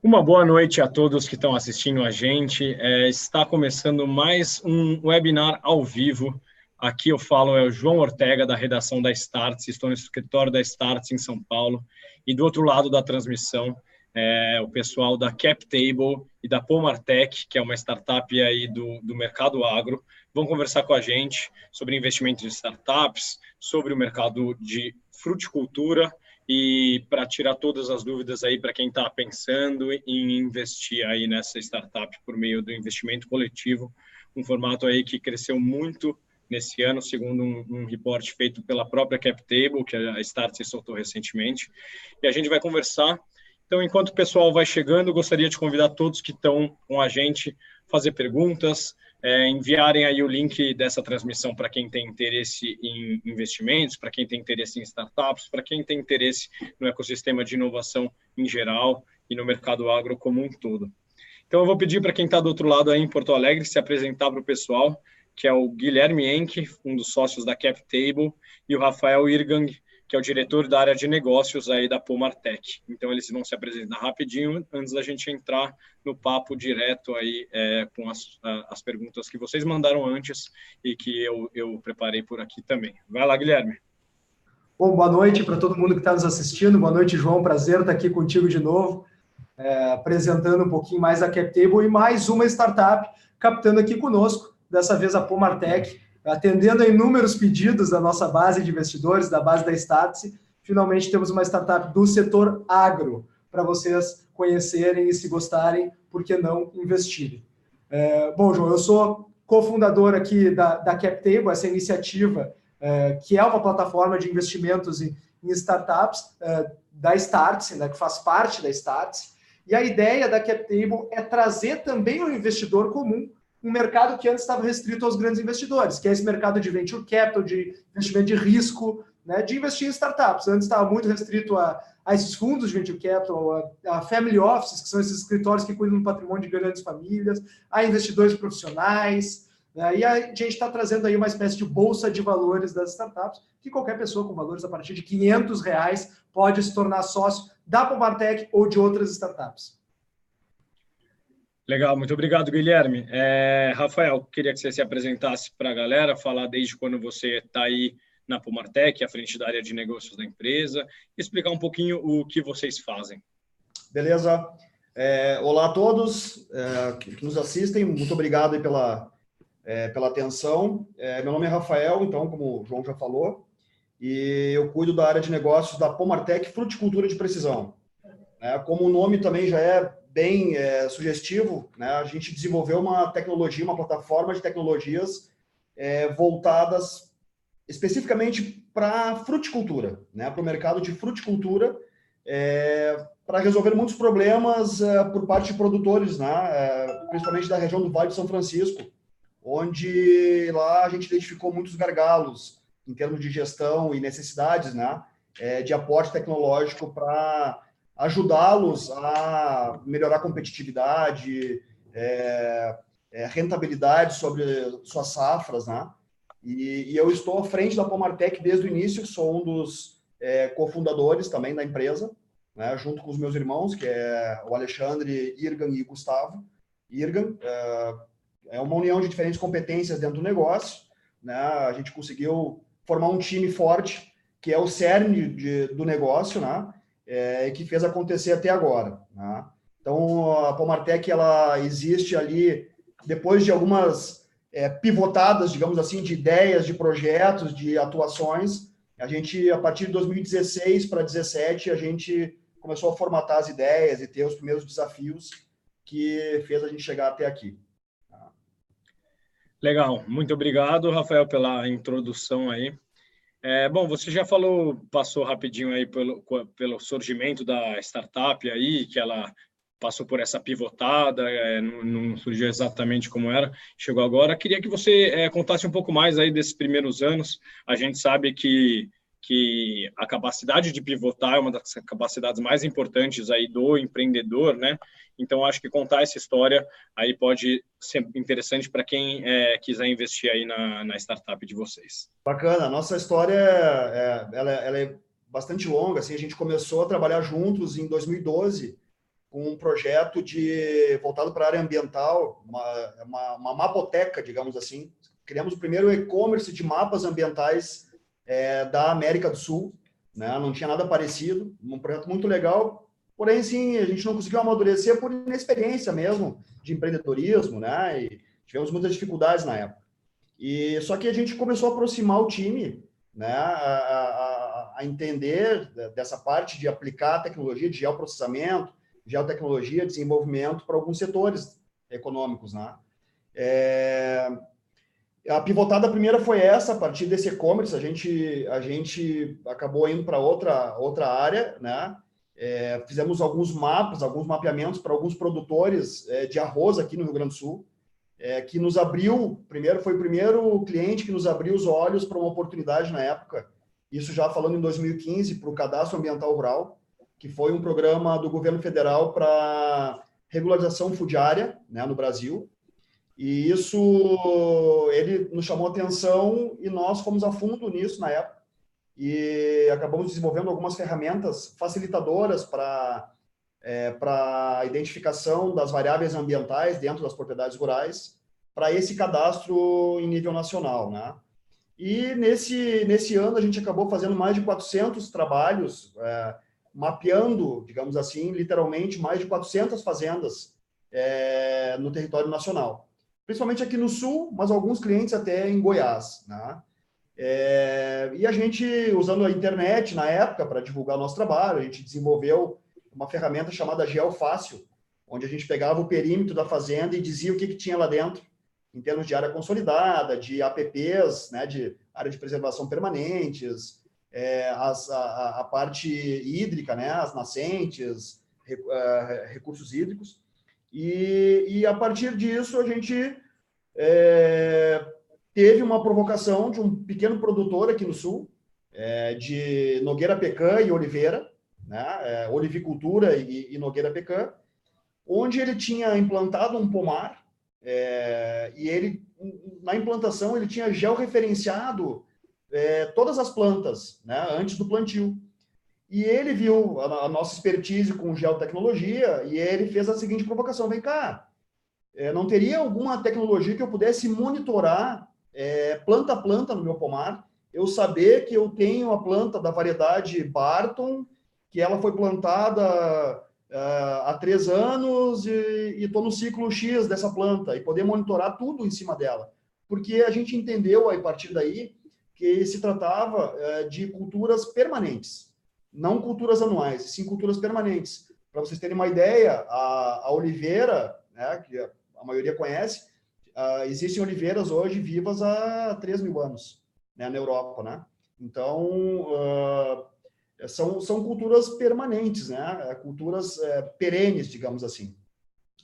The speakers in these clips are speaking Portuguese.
Uma boa noite a todos que estão assistindo a gente. Está começando mais um webinar ao vivo. Aqui eu falo é o João Ortega, da redação da Startse. Estou no escritório da Startse em São Paulo. E do outro lado da transmissão, o pessoal da CapTable e da Pomartec, que é uma startup aí do mercado agro, vão conversar com a gente sobre investimentos em startups, sobre o mercado de fruticultura e para tirar todas as dúvidas aí para quem está pensando em investir aí nessa startup por meio do investimento coletivo, um formato aí que cresceu muito nesse ano, segundo um reporte feito pela própria CapTable, que a Start se soltou recentemente, e a gente vai conversar. Então, enquanto o pessoal vai chegando, gostaria de convidar todos que estão com a gente a fazer perguntas, enviarem aí o link dessa transmissão para quem tem interesse em investimentos, para quem tem interesse em startups, para quem tem interesse no ecossistema de inovação em geral e no mercado agro como um todo. Então, eu vou pedir para quem está do outro lado aí em Porto Alegre se apresentar para o pessoal, que é o Guilherme Enck, um dos sócios da CapTable, e o Rafael Irgang, que é o diretor da área de negócios aí da Pomartec. Então, eles vão se apresentar rapidinho antes da gente entrar no papo direto aí com as perguntas que vocês mandaram antes e que eu preparei por aqui também. Vai lá, Guilherme. Bom, boa noite para todo mundo que está nos assistindo. Boa noite, João. Prazer estar aqui contigo de novo, apresentando um pouquinho mais a CapTable e mais uma startup captando aqui conosco, dessa vez a Pomartec, atendendo a inúmeros pedidos da nossa base de investidores, da base da Startse. Finalmente temos uma startup do setor agro para vocês conhecerem e, se gostarem, por que não investirem. Bom, João, eu sou cofundador aqui da CapTable, essa iniciativa que é uma plataforma de investimentos em startups da Startse, né, que faz parte da Startse. E a ideia da CapTable é trazer também ao investidor comum um mercado que antes estava restrito aos grandes investidores, que é esse mercado de venture capital, de investimento de risco, né, de investir em startups. Antes estava muito restrito a esses fundos de venture capital, a family offices, que são esses escritórios que cuidam do patrimônio de grandes famílias, a investidores profissionais. E a gente está trazendo aí uma espécie de bolsa de valores das startups, que qualquer pessoa com valores a partir de R$ 500 pode se tornar sócio da Pomartec ou de outras startups. Legal, muito obrigado, Guilherme. Rafael, queria que você se apresentasse para a galera, falar desde quando você está aí na Pomartec, à frente da área de negócios da empresa, e explicar um pouquinho o que vocês fazem. Beleza. Olá a todos que nos assistem, muito obrigado aí pela atenção. Meu nome é Rafael, então, como o João já falou, e eu cuido da área de negócios da Pomartec Fruticultura de Precisão. Como o nome também já é bem sugestivo, né, a gente desenvolveu uma tecnologia, uma plataforma de tecnologias voltadas especificamente para fruticultura, né, para o mercado de fruticultura, para resolver muitos problemas por parte de produtores, né, principalmente da região do Vale de São Francisco, onde lá a gente identificou muitos gargalos em termos de gestão e necessidades, né, de aporte tecnológico para ajudá-los a melhorar a competitividade, rentabilidade sobre suas safras, né? E eu estou à frente da Pomartec desde o início, sou um dos cofundadores também da empresa, né, junto com os meus irmãos, que é o Alexandre Irgan e Gustavo Irgan. É uma união de diferentes competências dentro do negócio, né? A gente conseguiu formar um time forte, que é o cerne do negócio, né? Que fez acontecer até agora, né? Então, a Pomartec, ela existe ali depois de algumas pivotadas, digamos assim, de ideias, de projetos, de atuações. A gente, a partir de 2016 para 2017, a gente começou a formatar as ideias e ter os primeiros desafios que fez a gente chegar até aqui. Legal, muito obrigado, Rafael, pela introdução aí. Bom, você já passou rapidinho aí pelo surgimento da startup aí, que ela passou por essa pivotada, não surgiu exatamente como era, chegou agora. Queria que você contasse um pouco mais aí desses primeiros anos. A gente sabe que a capacidade de pivotar é uma das capacidades mais importantes aí do empreendedor, né? Então, acho que contar essa história aí pode ser interessante para quem quiser investir aí na startup de vocês. Bacana. A nossa história ela é bastante longa. Assim, a gente começou a trabalhar juntos em 2012, com um projeto voltado para a área ambiental, uma mapoteca, digamos assim. Criamos o primeiro e-commerce de mapas ambientais da América do Sul, né? Não tinha nada parecido, um projeto muito legal, porém, sim, a gente não conseguiu amadurecer por inexperiência mesmo de empreendedorismo, né? E tivemos muitas dificuldades na época. Só que a gente começou a aproximar o time, né? A entender dessa parte de aplicar tecnologia de geoprocessamento, geotecnologia, desenvolvimento para alguns setores econômicos, né? A pivotada primeira foi essa, a partir desse e-commerce, a gente acabou indo para outra área, né? Fizemos alguns mapeamentos para alguns produtores de arroz aqui no Rio Grande do Sul, que nos abriu, foi o primeiro cliente que nos abriu os olhos para uma oportunidade na época, isso já falando em 2015, para o Cadastro Ambiental Rural, que foi um programa do governo federal para regularização fundiária, né, no Brasil. E isso, ele nos chamou a atenção e nós fomos a fundo nisso na época. E acabamos desenvolvendo algumas ferramentas facilitadoras para a identificação das variáveis ambientais dentro das propriedades rurais, para esse cadastro em nível nacional, né? E nesse ano a gente acabou fazendo mais de 400 trabalhos, mapeando, digamos assim, literalmente mais de 400 fazendas no território nacional. Principalmente aqui no Sul, mas alguns clientes até em Goiás, né? E a gente, usando a internet na época para divulgar o nosso trabalho, a gente desenvolveu uma ferramenta chamada GeoFácil, onde a gente pegava o perímetro da fazenda e dizia o que tinha lá dentro, em termos de área consolidada, de APPs, né, de área de preservação permanentes, a parte hídrica, né, as nascentes, recursos hídricos. E a partir disso, a gente teve uma provocação de um pequeno produtor aqui no Sul, de nogueira pecan e oliveira, né, olivicultura e nogueira pecan, onde ele tinha implantado um pomar, e ele, na implantação, ele tinha georreferenciado todas as plantas, né, antes do plantio. E ele viu a nossa expertise com geotecnologia e ele fez a seguinte provocação: vem cá, não teria alguma tecnologia que eu pudesse monitorar planta a planta no meu pomar, eu saber que eu tenho a planta da variedade Barton, que ela foi plantada há 3 anos e estou no ciclo X dessa planta, e poder monitorar tudo em cima dela. Porque a gente entendeu, a partir daí, que se tratava de culturas permanentes, não culturas anuais, sim culturas permanentes. Para vocês terem uma ideia, a oliveira, né, que a maioria conhece, existem oliveiras hoje vivas há 3.000 anos, né, na Europa, né? Então, são culturas permanentes, né? Culturas perenes, digamos assim.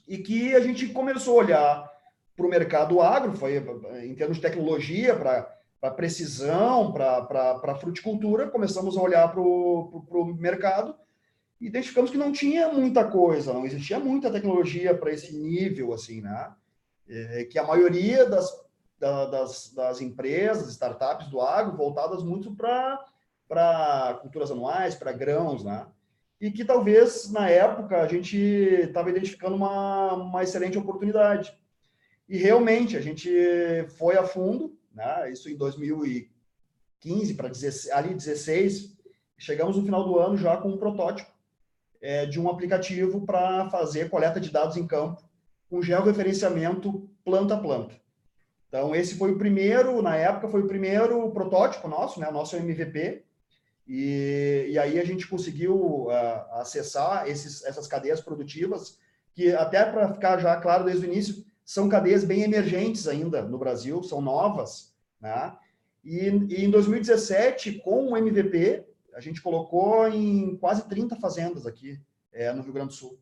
E que a gente começou a olhar para o mercado agro, foi em termos de tecnologia, para precisão, para fruticultura, começamos a olhar para o mercado e identificamos que não tinha muita coisa, não existia muita tecnologia para esse nível, assim, né? Que a maioria das empresas, startups do agro, voltadas muito para culturas anuais, para grãos, né? E que talvez, na época, a gente estava identificando uma excelente oportunidade. E realmente, a gente foi a fundo, né? Isso em 2015 para 16, chegamos no final do ano já com um protótipo de um aplicativo para fazer coleta de dados em campo, com georreferenciamento planta a planta. Então, esse foi o primeiro, na época, foi o primeiro protótipo nosso, né? O nosso MVP, e aí a gente conseguiu acessar essas cadeias produtivas, que até para ficar já claro desde o início, são cadeias bem emergentes ainda no Brasil, são novas, né? E em 2017, com o MVP, a gente colocou em quase 30 fazendas aqui no Rio Grande do Sul,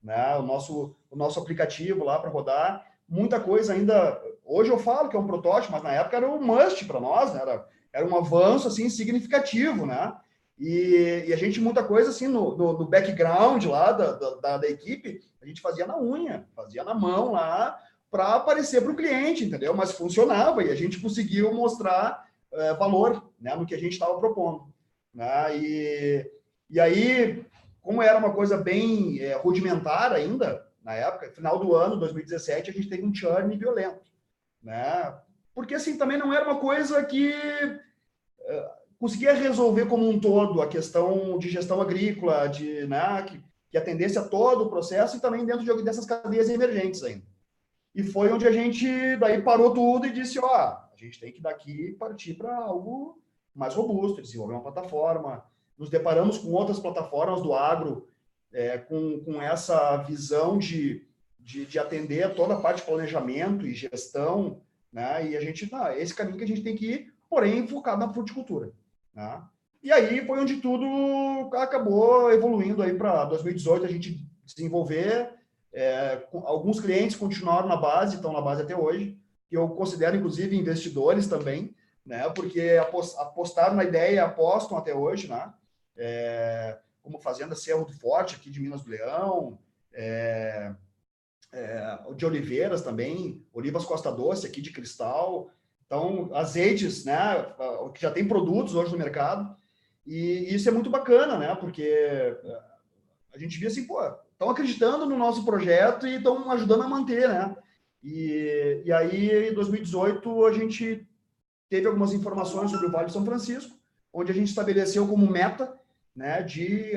né? O nosso aplicativo lá para rodar, muita coisa ainda. Hoje eu falo que é um protótipo, mas na época era um must para nós, né? Era um avanço assim significativo, né? E a gente, muita coisa assim no background lá da equipe, a gente fazia na unha, fazia na mão lá para aparecer para o cliente, entendeu? Mas funcionava e a gente conseguiu mostrar valor, né, no que a gente estava propondo, né? E aí, como era uma coisa bem rudimentar ainda, na época, final do ano, 2017, a gente teve um churn violento, né? Porque, assim, também não era uma coisa que conseguia resolver como um todo a questão de gestão agrícola, né, que atendesse a todo o processo e também dentro dessas cadeias emergentes ainda. E foi onde a gente daí parou tudo e disse, a gente tem que daqui partir para algo mais robusto, desenvolver uma plataforma. Nos deparamos com outras plataformas do agro, com essa visão de atender a toda a parte de planejamento e gestão, né? E a gente, esse caminho que a gente tem que ir, porém focado na fruticultura, né? E aí foi onde tudo acabou evoluindo aí para 2018, a gente desenvolver, alguns clientes continuaram na base, estão na base até hoje, que eu considero inclusive investidores também, né? Porque apostaram na ideia e apostam até hoje, né? Como Fazenda Cerro do Forte, aqui de Minas do Leão, de Oliveiras também, Olivas Costa Doce, aqui de Cristal. Então, azeites, né, que já tem produtos hoje no mercado, e isso é muito bacana, né, porque a gente via assim, estão acreditando no nosso projeto e estão ajudando a manter, né, e aí, em 2018, a gente teve algumas informações sobre o Vale de São Francisco, onde a gente estabeleceu como meta, né, de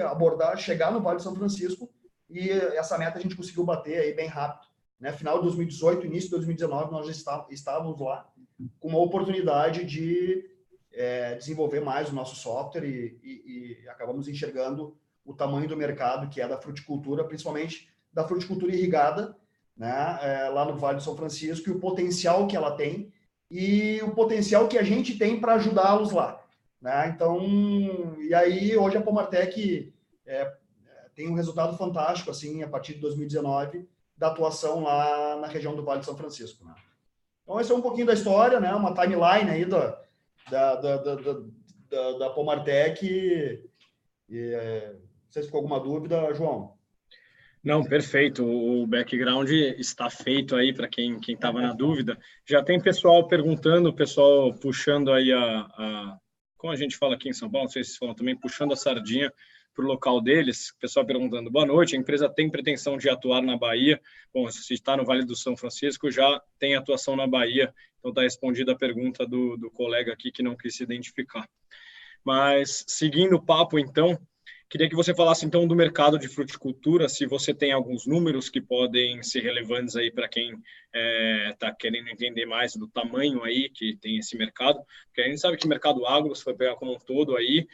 chegar no Vale de São Francisco, e essa meta a gente conseguiu bater aí bem rápido, né, final de 2018, início de 2019, nós já estávamos lá, com uma oportunidade de desenvolver mais o nosso software e acabamos enxergando o tamanho do mercado que é da fruticultura, principalmente da fruticultura irrigada, né, lá no Vale do São Francisco, e o potencial que ela tem e o potencial que a gente tem para ajudá-los lá, né? Então, e aí hoje a Pomartec tem um resultado fantástico, assim, a partir de 2019, da atuação lá na região do Vale de São Francisco, né? Então, esse é um pouquinho da história, né? Uma timeline aí da Pomartec. Não sei se ficou alguma dúvida, João. Não, perfeito. O background está feito aí para quem estava na dúvida. Já tem pessoal perguntando, pessoal puxando aí como a gente fala aqui em São Paulo, não sei se vocês falam também, puxando a sardinha para o local deles. Pessoal perguntando, boa noite, a empresa tem pretensão de atuar na Bahia? Bom, se está no Vale do São Francisco, já tem atuação na Bahia, então está respondida a pergunta do colega aqui que não quis se identificar. Mas, seguindo o papo, então, queria que você falasse, então, do mercado de fruticultura, se você tem alguns números que podem ser relevantes aí para quem está querendo entender mais do tamanho aí que tem esse mercado, porque a gente sabe que o mercado agro, se for pegar como um todo aí,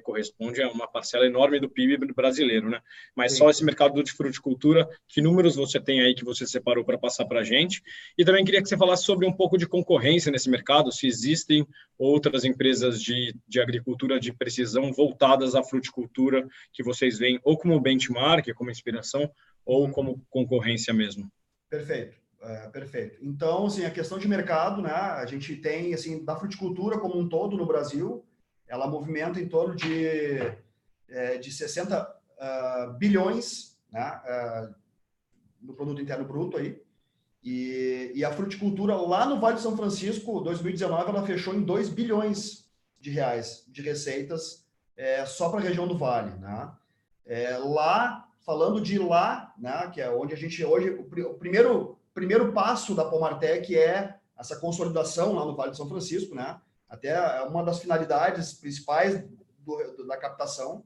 corresponde a uma parcela enorme do PIB brasileiro, né? Mas sim, só esse mercado de fruticultura, que números você tem aí que você separou para passar para a gente? E também queria que você falasse sobre um pouco de concorrência nesse mercado, se existem outras empresas de agricultura de precisão voltadas à fruticultura que vocês veem ou como benchmark, como inspiração, ou como concorrência mesmo. Perfeito. Perfeito. Então, assim, a questão de mercado, né, a gente tem, assim, da fruticultura como um todo no Brasil, ela movimenta em torno de 60 bilhões, né, no produto interno bruto aí, e a fruticultura lá no Vale de São Francisco, 2019, ela fechou em 2 bilhões de reais de receitas só para a região do Vale, né? Lá, falando de lá, né, que é onde a gente hoje, o primeiro passo da Pomartec é essa consolidação lá no Vale de São Francisco, né? Até uma das finalidades principais da captação.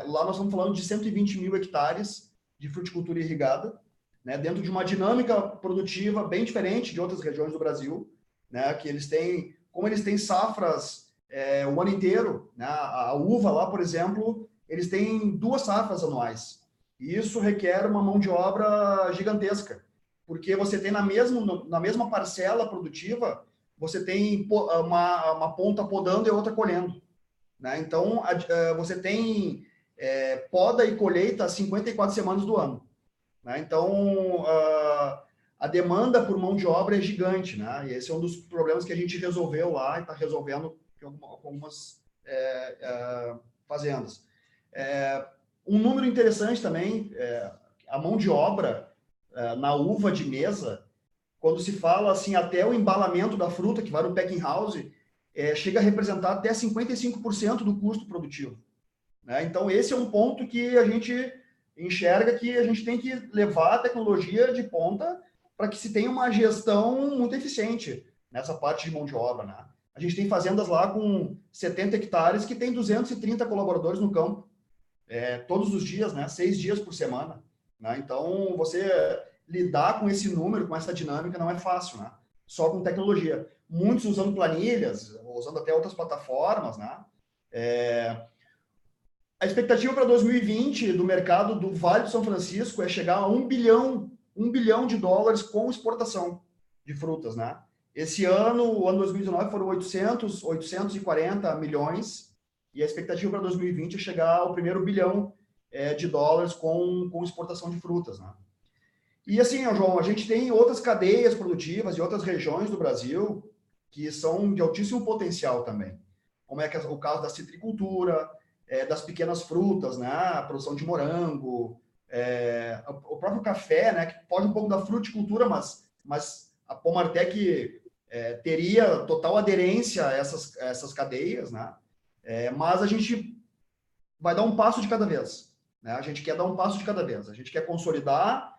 Lá nós estamos falando de 120 mil hectares de fruticultura irrigada, né? Dentro de uma dinâmica produtiva bem diferente de outras regiões do Brasil, né? Que eles têm, como eles têm safras o ano inteiro, né? A uva lá, por exemplo, eles têm 2 safras anuais. E isso requer uma mão de obra gigantesca, porque você tem na mesma parcela produtiva, você tem uma ponta podando e outra colhendo, né? Então, você tem poda e colheita 54 semanas do ano, né? Então, a demanda por mão de obra é gigante, né? E esse é um dos problemas que a gente resolveu lá e está resolvendo com algumas fazendas. Um número interessante também, a mão de obra na uva de mesa, quando se fala assim, até o embalamento da fruta, que vai no packing house, chega a representar até 55% do custo produtivo, né? Então, esse é um ponto que a gente enxerga que a gente tem que levar a tecnologia de ponta para que se tenha uma gestão muito eficiente nessa parte de mão de obra, né? A gente tem fazendas lá com 70 hectares que tem 230 colaboradores no campo, todos os dias, né? 6 dias por semana, né? Então, você lidar com esse número, com essa dinâmica, não é fácil, né? Só com tecnologia. Muitos usando planilhas, usando até outras plataformas, né? A expectativa para 2020 do mercado do Vale do São Francisco é chegar a $1 bilhão de dólares com exportação de frutas, né? Esse ano, o ano 2019, foram 840 milhões, e a expectativa para 2020 é chegar ao primeiro bilhão de dólares com exportação de frutas, né? E assim, João, a gente tem outras cadeias produtivas e outras regiões do Brasil que são de altíssimo potencial também, como é o caso da citricultura, das pequenas frutas, né? A produção de morango, o próprio café, né? Que pode um pouco da fruticultura, mas a Pomartec teria total aderência a essas cadeias, né? Mas a gente vai dar um passo de cada vez, né? A gente quer dar um passo de cada vez. A gente quer consolidar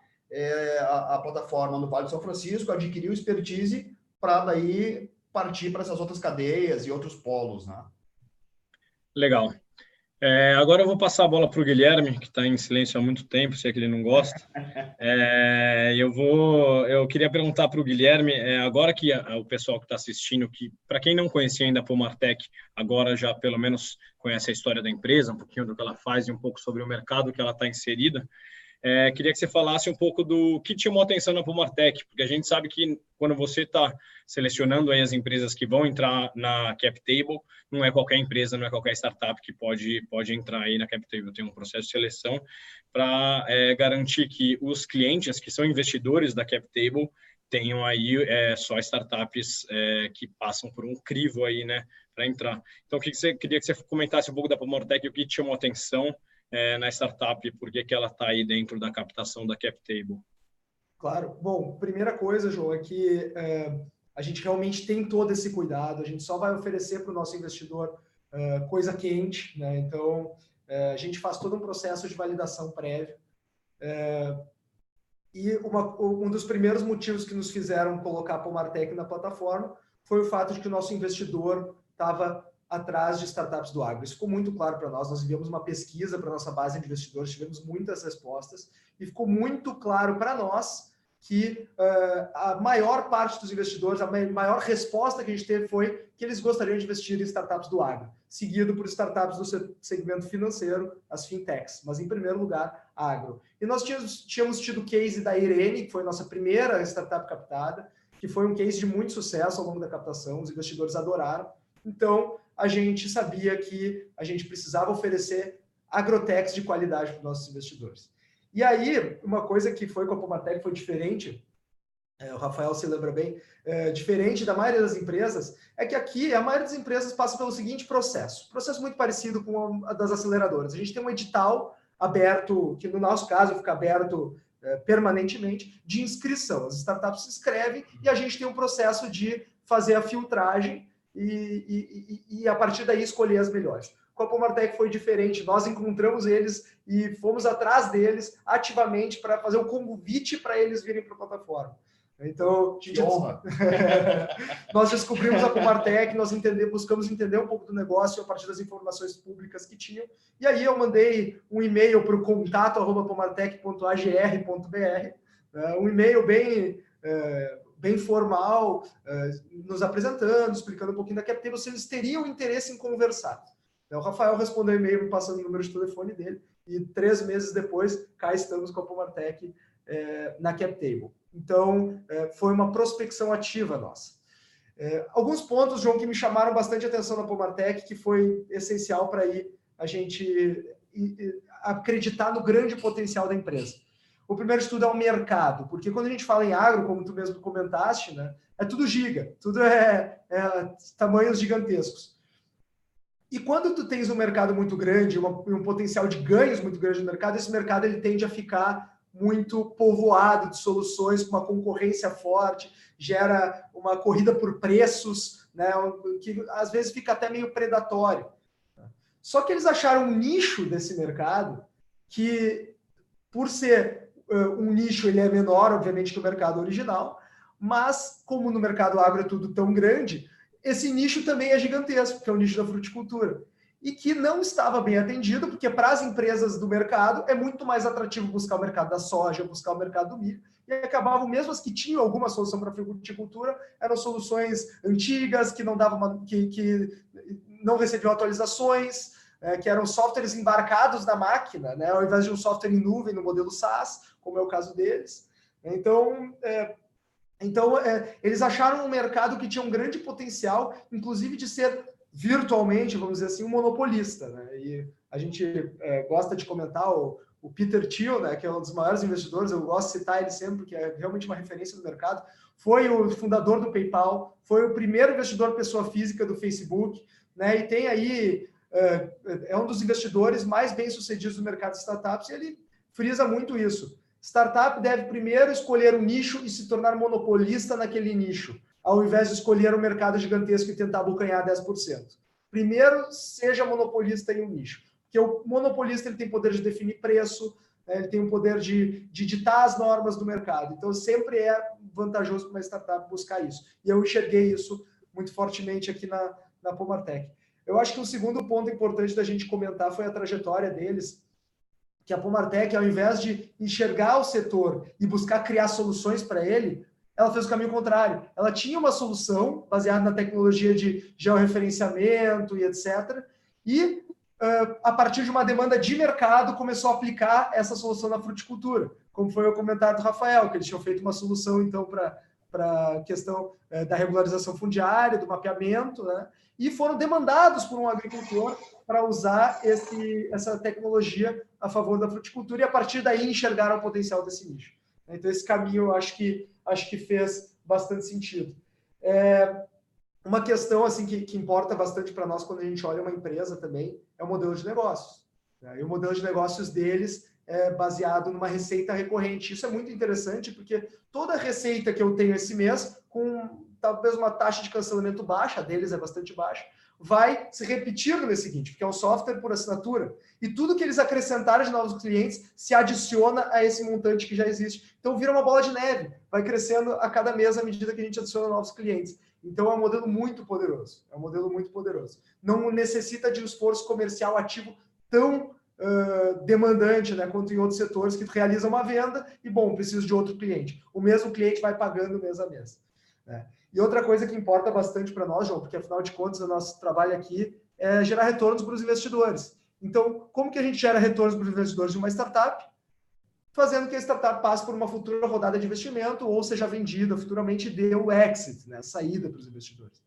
a plataforma no Vale do São Francisco, adquirir o expertise para daí partir para essas outras cadeias e outros polos, né? Legal. Agora eu vou passar a bola para o Guilherme, que está em silêncio há muito tempo, se é que ele não gosta. Eu queria perguntar para o Guilherme, agora que o pessoal que está assistindo, que para quem não conhecia ainda a Pomartec, agora já pelo menos conhece a história da empresa, um pouquinho do que ela faz e um pouco sobre o mercado que ela está inserida. Queria que você falasse um pouco do que te chamou a atenção na Pomartec, porque a gente sabe que quando você está selecionando aí as empresas que vão entrar na CapTable, não é qualquer empresa, não é qualquer startup que pode entrar aí na CapTable. Tem um processo de seleção para garantir que os clientes que são investidores da CapTable tenham aí só startups que passam por um crivo aí, né, para entrar. Então, queria que você comentasse um pouco da Pomartec, o que te chamou a atenção na startup, por que ela está aí dentro da captação da CapTable? Claro. Bom, primeira coisa, João, é que a gente realmente tem todo esse cuidado, a gente só vai oferecer para o nosso investidor coisa quente, né? Então, a gente faz todo um processo de validação prévio. E um dos primeiros motivos que nos fizeram colocar a Pomartec na plataforma foi o fato de que o nosso investidor estava atrás de startups do agro. Isso ficou muito claro para nós. Nós enviamos uma pesquisa para a nossa base de investidores, tivemos muitas respostas, e ficou muito claro para nós que a maior parte dos investidores, a maior resposta que a gente teve foi que eles gostariam de investir em startups do agro, seguido por startups do segmento financeiro, as fintechs, mas em primeiro lugar, agro. E nós tínhamos tido o case da Irene, que foi a nossa primeira startup captada, que foi um case de muito sucesso ao longo da captação, os investidores adoraram. Então, a gente sabia que a gente precisava oferecer agrotechs de qualidade para os nossos investidores. E aí, uma coisa que foi com a Pomartec foi diferente, o Rafael se lembra bem, diferente da maioria das empresas, é que aqui a maioria das empresas passa pelo seguinte processo muito parecido com a das aceleradoras. A gente tem um edital aberto, que no nosso caso fica aberto permanentemente, de inscrição. As startups se inscrevem e a gente tem um processo de fazer a filtragem e a partir daí escolher as melhores. Com a Pomartec foi diferente, nós encontramos eles e fomos atrás deles ativamente para fazer um convite para eles virem para a plataforma. Então, nós descobrimos a Pomartec, nós buscamos entender um pouco do negócio a partir das informações públicas que tinham, e aí eu mandei um e-mail para o contato@pomartec.agr.br, um e-mail bem formal, nos apresentando, explicando um pouquinho da CapTable, se eles teriam interesse em conversar. O Rafael respondeu o e-mail me passando o número de telefone dele, e 3 meses depois, cá estamos com a Pomartec na CapTable. Então, foi uma prospecção ativa nossa. Alguns pontos, João, que me chamaram bastante atenção na Pomartec, que foi essencial para a gente acreditar no grande potencial da empresa. O primeiro estudo é o mercado, porque quando a gente fala em agro, como tu mesmo comentaste, né, é tudo giga, tudo é tamanhos gigantescos. E quando tu tens um mercado muito grande, um potencial de ganhos muito grande no mercado, esse mercado ele tende a ficar muito povoado de soluções, com uma concorrência forte, gera uma corrida por preços, né, que às vezes fica até meio predatório. Só que eles acharam um nicho desse mercado que, por ser um nicho, ele é menor, obviamente, que o mercado original, mas como no mercado agro é tudo tão grande, esse nicho também é gigantesco, que é o nicho da fruticultura. E que não estava bem atendido, porque para as empresas do mercado é muito mais atrativo buscar o mercado da soja, buscar o mercado do milho, e acabavam, mesmo as que tinham alguma solução para a fruticultura, eram soluções antigas, que não davam que não recebiam atualizações, que eram softwares embarcados na máquina, né, ao invés de um software em nuvem no modelo SaaS, como é o caso deles. Então, eles acharam um mercado que tinha um grande potencial, inclusive de ser virtualmente, vamos dizer assim, um monopolista, né? E a gente gosta de comentar o Peter Thiel, né, que é um dos maiores investidores, eu gosto de citar ele sempre, porque é realmente uma referência no mercado, foi o fundador do PayPal, foi o primeiro investidor pessoa física do Facebook, né, e tem aí, é um dos investidores mais bem-sucedidos do mercado de startups, e ele frisa muito isso. Startup deve primeiro escolher um nicho e se tornar monopolista naquele nicho, ao invés de escolher um mercado gigantesco e tentar abocanhar 10%. Primeiro, seja monopolista em um nicho. Porque o monopolista ele tem poder de definir preço, né, ele tem o poder de ditar as normas do mercado. Então, sempre é vantajoso para uma startup buscar isso. E eu enxerguei isso muito fortemente aqui na Pomartec. Eu acho que o segundo ponto importante da gente comentar foi a trajetória deles, que a Pomartec, ao invés de enxergar o setor e buscar criar soluções para ele, ela fez o caminho contrário. Ela tinha uma solução baseada na tecnologia de georreferenciamento e etc. E, a partir de uma demanda de mercado, começou a aplicar essa solução na fruticultura, como foi o comentário do Rafael, que eles tinham feito uma solução, então, para a questão da regularização fundiária, do mapeamento, né? E foram demandados por um agricultor para usar essa tecnologia a favor da fruticultura, e a partir daí enxergaram o potencial desse nicho. Então, esse caminho eu acho que fez bastante sentido. Uma questão assim que importa bastante para nós quando a gente olha uma empresa também é o modelo de negócios. Né? E o modelo de negócios deles é baseado numa receita recorrente. Isso é muito interessante porque toda receita que eu tenho esse mês, com talvez uma taxa de cancelamento baixa, a deles é bastante baixa, vai se repetir no mês seguinte, porque é um software por assinatura. E tudo que eles acrescentarem de novos clientes se adiciona a esse montante que já existe. Então vira uma bola de neve, vai crescendo a cada mês à medida que a gente adiciona novos clientes. Então é um modelo muito poderoso. É um modelo muito poderoso. Não necessita de um esforço comercial ativo tão demandante, né, quanto em outros setores que realizam uma venda e, bom, preciso de outro cliente. O mesmo cliente vai pagando mês a mês. Né? E outra coisa que importa bastante para nós, João, porque afinal de contas o nosso trabalho aqui é gerar retornos para os investidores. Então, como que a gente gera retornos para os investidores de uma startup? Fazendo que a startup passe por uma futura rodada de investimento ou seja vendida futuramente e dê o exit, né, a saída para os investidores.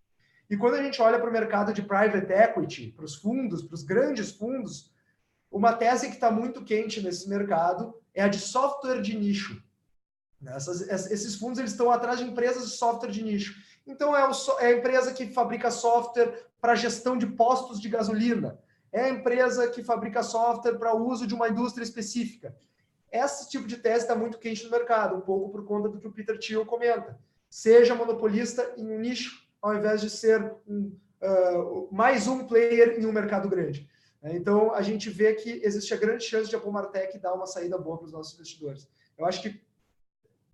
E quando a gente olha para o mercado de private equity, para os fundos, para os grandes fundos, uma tese que está muito quente nesse mercado é a de software de nicho. Esses fundos eles estão atrás de empresas de software de nicho. Então, é a empresa que fabrica software para gestão de postos de gasolina. É a empresa que fabrica software para o uso de uma indústria específica. Esse tipo de tese está muito quente no mercado, um pouco por conta do que o Peter Thiel comenta. Seja monopolista em um nicho, ao invés de ser mais um player em um mercado grande. Então, a gente vê que existe a grande chance de a Pomartec dar uma saída boa para os nossos investidores. Eu acho que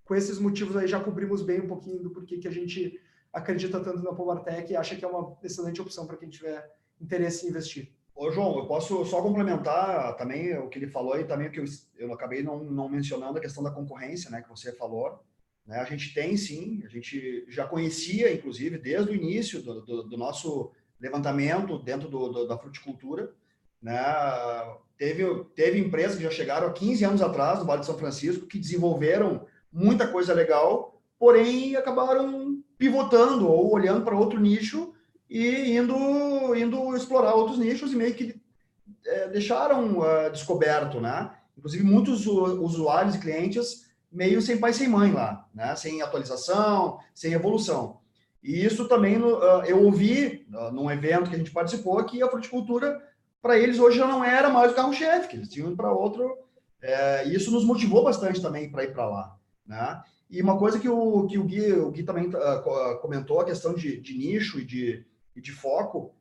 com esses motivos aí já cobrimos bem um pouquinho do porquê que a gente acredita tanto na Pomartec e acha que é uma excelente opção para quem tiver interesse em investir. Ô, João, eu posso só complementar também o que ele falou e também o que eu acabei não mencionando, a questão da concorrência, né, que você falou. Né? A gente tem, sim, a gente já conhecia, inclusive, desde o início do nosso levantamento dentro da fruticultura. Né? Teve empresas que já chegaram há 15 anos atrás, no Vale de São Francisco, que desenvolveram muita coisa legal, porém acabaram pivotando ou olhando para outro nicho e indo explorar outros nichos e meio que deixaram descoberto, né? Inclusive muitos usuários e clientes meio sem pai sem mãe lá, né? Sem atualização, sem evolução. E isso também eu ouvi num evento que a gente participou que a fruticultura para eles hoje já não era mais o carro-chefe, que eles tinham para outro. E isso nos motivou bastante também para ir para lá, né? E uma coisa que o Gui também comentou, a questão de nicho e de foco,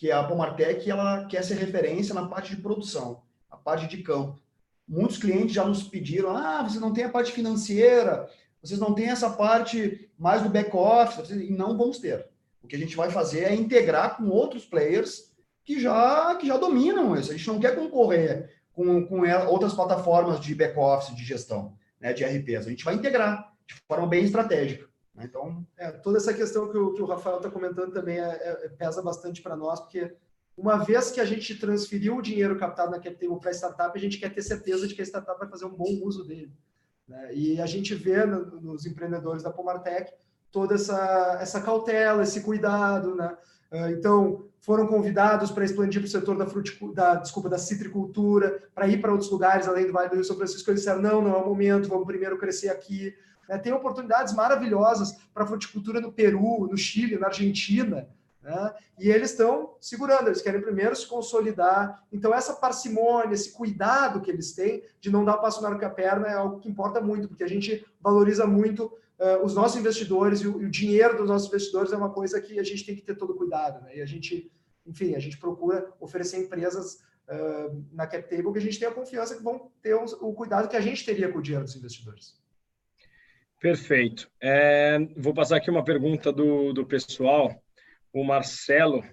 que a Pomartec ela quer ser referência na parte de produção, a parte de campo. Muitos clientes já nos pediram, vocês não têm a parte financeira, vocês não têm essa parte mais do back-office, e não vamos ter. O que a gente vai fazer é integrar com outros players que já dominam isso. A gente não quer concorrer com outras plataformas de back-office, de gestão, né, de RPs. A gente vai integrar de forma bem estratégica. Então, toda essa questão que o Rafael está comentando também pesa bastante para nós, porque uma vez que a gente transferiu o dinheiro captado na CapTable para a startup, a gente quer ter certeza de que a startup vai fazer um bom uso dele, né? E a gente vê nos empreendedores da Pomartec toda essa cautela, esse cuidado, né? Então, foram convidados para expandir para o setor da citricultura, para ir para outros lugares além do Vale do Rio São Francisco. Eles disseram, não é o momento, vamos primeiro crescer aqui. Tem oportunidades maravilhosas para fruticultura no Peru, no Chile, na Argentina, né? E eles estão segurando, eles querem primeiro se consolidar. Então, essa parcimônia, esse cuidado que eles têm de não dar o passo maior que a perna é algo que importa muito, porque a gente valoriza muito os nossos investidores e o dinheiro dos nossos investidores é uma coisa que a gente tem que ter todo cuidado, né? E a gente procura oferecer empresas na CapTable que a gente tenha confiança que vão ter o cuidado que a gente teria com o dinheiro dos investidores. Perfeito. Vou passar aqui uma pergunta do pessoal. O Marcelo,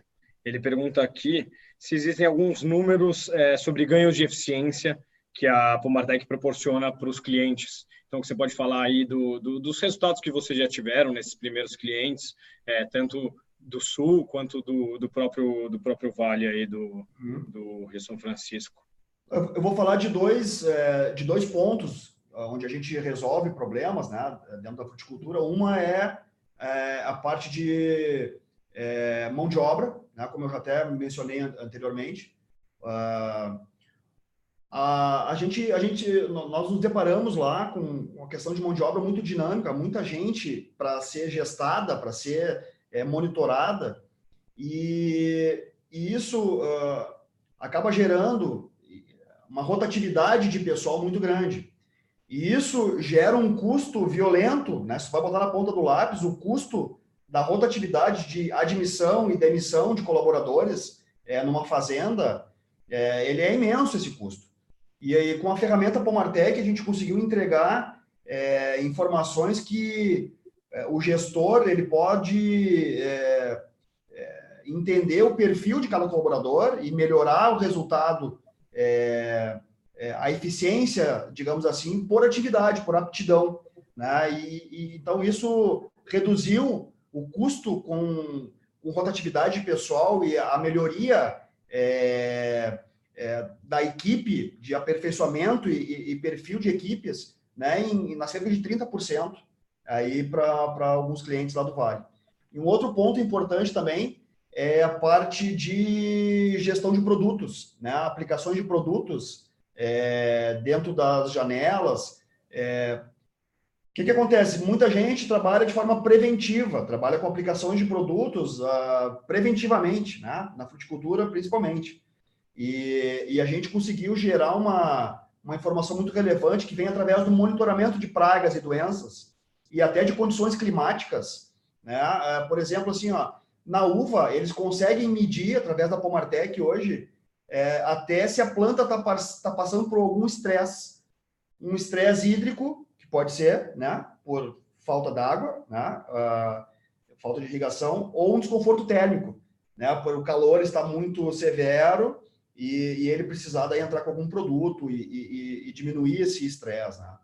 ele pergunta aqui se existem alguns números sobre ganhos de eficiência que a Pomartec proporciona para os clientes. Então, você pode falar aí dos resultados que vocês já tiveram nesses primeiros clientes, tanto do Sul quanto do próprio Vale aí do Rio São Francisco. Eu vou falar de dois pontos onde a gente resolve problemas, né, dentro da fruticultura. Uma é a parte de mão de obra, né, como eu já até mencionei anteriormente. Nós nos deparamos lá com uma questão de mão de obra muito dinâmica, muita gente para ser gestada, para ser monitorada, e isso acaba gerando uma rotatividade de pessoal muito grande. E isso gera um custo violento, né? Você vai botar na ponta do lápis o custo da rotatividade de admissão e demissão de colaboradores numa fazenda, ele é imenso esse custo. E aí, com a ferramenta Pomartec, a gente conseguiu entregar informações que o gestor ele pode entender o perfil de cada colaborador e melhorar o resultado, a eficiência, digamos assim, por atividade, por aptidão, né? Então, isso reduziu o custo com rotatividade pessoal e a melhoria da equipe de aperfeiçoamento e perfil de equipes, né, na cerca de 30% aí para alguns clientes lá do Vale. E um outro ponto importante também é a parte de gestão de produtos, né, aplicações de produtos dentro das janelas. O que acontece? Muita gente trabalha de forma preventiva, trabalha com aplicações de produtos preventivamente, né, na fruticultura principalmente. E a gente conseguiu gerar uma informação muito relevante que vem através do monitoramento de pragas e doenças e até de condições climáticas, né? Por exemplo, assim, na uva, eles conseguem medir, através da Pomartec hoje, até se a planta está passando por algum estresse. Um estresse hídrico, que pode ser, né, por falta d'água, né, falta de irrigação, ou um desconforto térmico, né, por o calor estar muito severo e ele precisar daí entrar com algum produto e diminuir esse estresse, né?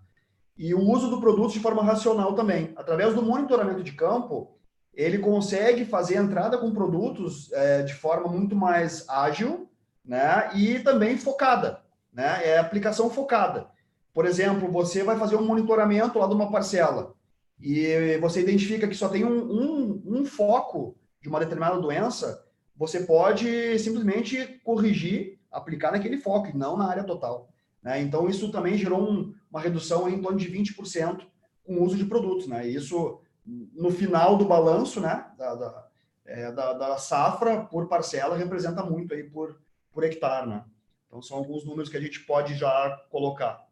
E o uso do produto de forma racional também. Através do monitoramento de campo, ele consegue fazer a entrada com produtos de forma muito mais ágil, né? E também focada, né? É aplicação focada. Por exemplo, você vai fazer um monitoramento lá de uma parcela e você identifica que só tem um foco de uma determinada doença, você pode simplesmente corrigir, aplicar naquele foco e não na área total, né? Então, isso também gerou uma redução em torno de 20% com o uso de produtos, né? E isso, no final do balanço, né, da safra por parcela, representa muito aí por hectare, né? Então, são alguns números que a gente pode já colocar.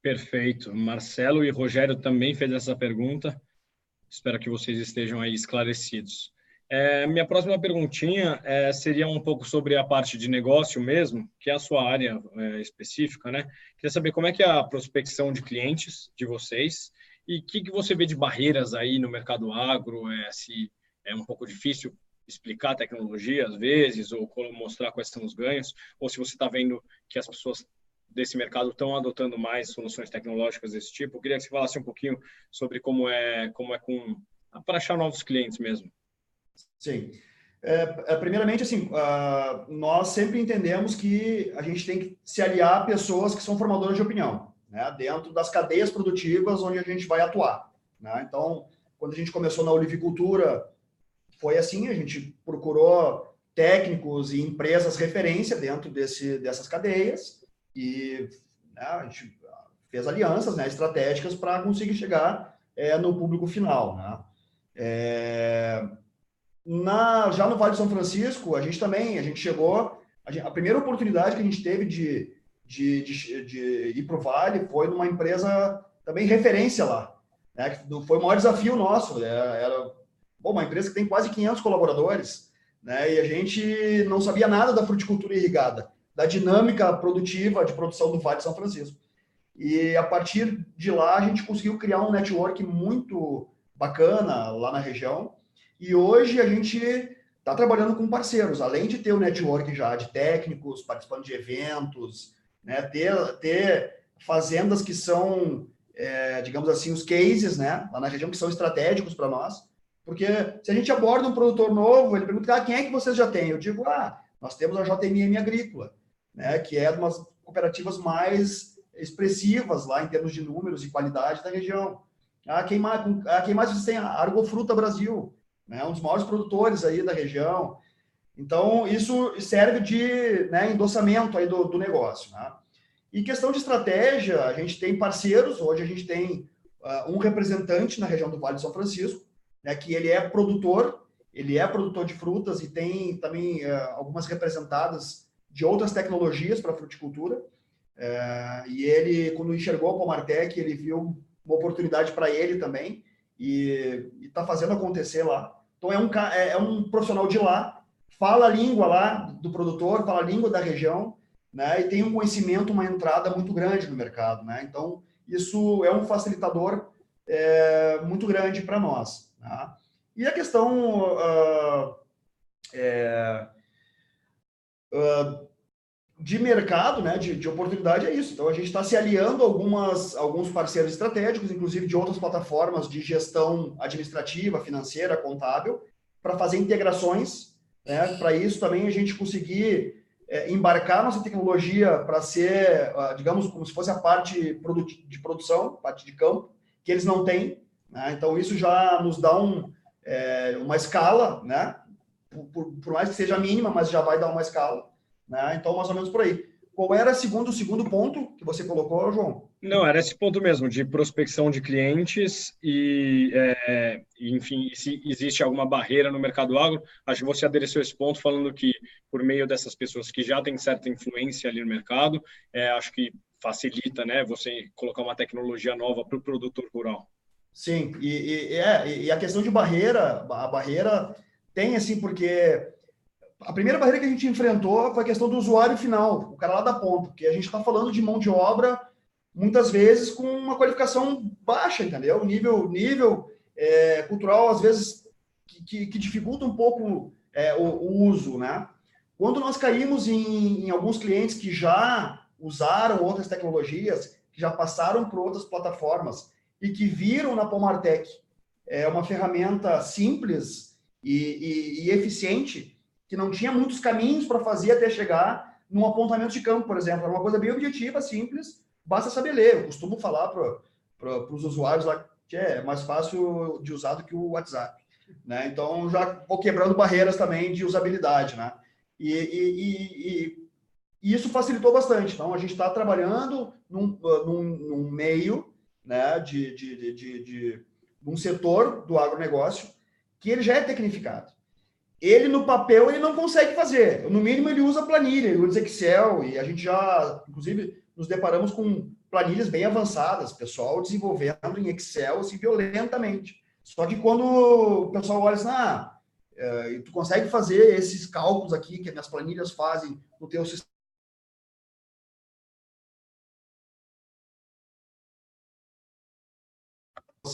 Perfeito. Marcelo e Rogério também fez essa pergunta. Espero que vocês estejam aí esclarecidos. Minha próxima perguntinha seria um pouco sobre a parte de negócio mesmo, que é a sua área específica, né? Queria saber como é que é a prospecção de clientes de vocês e o que você vê de barreiras aí no mercado agro, se é um pouco difícil explicar a tecnologia às vezes, ou mostrar quais são os ganhos, ou se você está vendo que as pessoas desse mercado estão adotando mais soluções tecnológicas desse tipo. Eu queria que você falasse um pouquinho sobre como é para achar novos clientes mesmo. Sim. Primeiramente, assim, nós sempre entendemos que a gente tem que se aliar a pessoas que são formadoras de opinião, né, dentro das cadeias produtivas onde a gente vai atuar, né? Então, quando a gente começou na olivicultura, foi assim, a gente procurou técnicos e empresas referência dentro dessas cadeias e, né, a gente fez alianças, né, estratégicas para conseguir chegar no público final, né? Já no Vale de São Francisco, a gente chegou, a primeira oportunidade que a gente teve de ir para o Vale foi numa empresa também referência lá, né? Foi o maior desafio nosso, era uma empresa que tem quase 500 colaboradores, né? E a gente não sabia nada da fruticultura irrigada, da dinâmica produtiva de produção do Vale de São Francisco. E a partir de lá a gente conseguiu criar um network muito bacana lá na região. E hoje a gente está trabalhando com parceiros, além de ter o network já de técnicos, participando de eventos, né? Ter fazendas que são, digamos assim, os cases, né, lá na região, que são estratégicos para nós. Porque se a gente aborda um produtor novo, ele pergunta, quem é que vocês já têm? Eu digo, nós temos a JMM Agrícola, né, que é uma das cooperativas mais expressivas lá em termos de números e qualidade da região. Quem mais vocês têm? A Argofruta Brasil, né, um dos maiores produtores aí da região. Então, isso serve de, né, endossamento aí do negócio, né? E questão de estratégia, a gente tem parceiros, hoje a gente tem um representante na região do Vale de São Francisco, né, que ele é produtor de frutas e tem também algumas representadas de outras tecnologias para a fruticultura. E ele, quando enxergou a Pomartec, ele viu uma oportunidade para ele também e está fazendo acontecer lá. Então, é um profissional de lá, fala a língua lá do produtor, fala a língua da região, né, e tem um conhecimento, uma entrada muito grande no mercado, né? Então, isso é um facilitador muito grande para nós, né? E a questão de mercado, né, de oportunidade é isso. Então, a gente está se aliando a alguns parceiros estratégicos, inclusive de outras plataformas de gestão administrativa, financeira, contábil, para fazer integrações, né? Para isso também a gente conseguir embarcar nossa tecnologia para ser, digamos, como se fosse a parte de produção, parte de campo, que eles não têm, né? Então, isso já nos dá uma escala, né? Por mais que seja mínima, mas já vai dar uma escala, né? Então, mais ou menos por aí. Qual era o segundo ponto que você colocou, João? Não, era esse ponto mesmo, de prospecção de clientes e, enfim, se existe alguma barreira no mercado agro. Acho que você adereceu esse ponto falando que, por meio dessas pessoas que já têm certa influência ali no mercado, acho que facilita, né, você colocar uma tecnologia nova para o produtor rural. Sim, e a questão de barreira, a barreira tem, assim, porque a primeira barreira que a gente enfrentou foi a questão do usuário final, o cara lá da ponta, porque a gente está falando de mão de obra, muitas vezes, com uma qualificação baixa, entendeu? Nível cultural, às vezes, que dificulta um pouco o uso, né? Quando nós caímos em alguns clientes que já usaram outras tecnologias, que já passaram por outras plataformas e que viram na Pomartec uma ferramenta simples e eficiente, que não tinha muitos caminhos para fazer até chegar num apontamento de campo, por exemplo. Era uma coisa bem objetiva, simples, basta saber ler. Eu costumo falar para os usuários lá que é mais fácil de usar do que o WhatsApp, né? Então, já vou quebrando barreiras também de usabilidade, né? E isso facilitou bastante. Então, a gente está trabalhando num meio, né, de um setor do agronegócio que ele já é tecnificado. Ele, no papel, ele não consegue fazer. No mínimo, ele usa planilha, ele usa Excel, e a gente já, inclusive, nos deparamos com planilhas bem avançadas, pessoal desenvolvendo em Excel, assim, violentamente. Só que quando o pessoal olha assim, E tu consegue fazer esses cálculos aqui, que as minhas planilhas fazem no teu sistema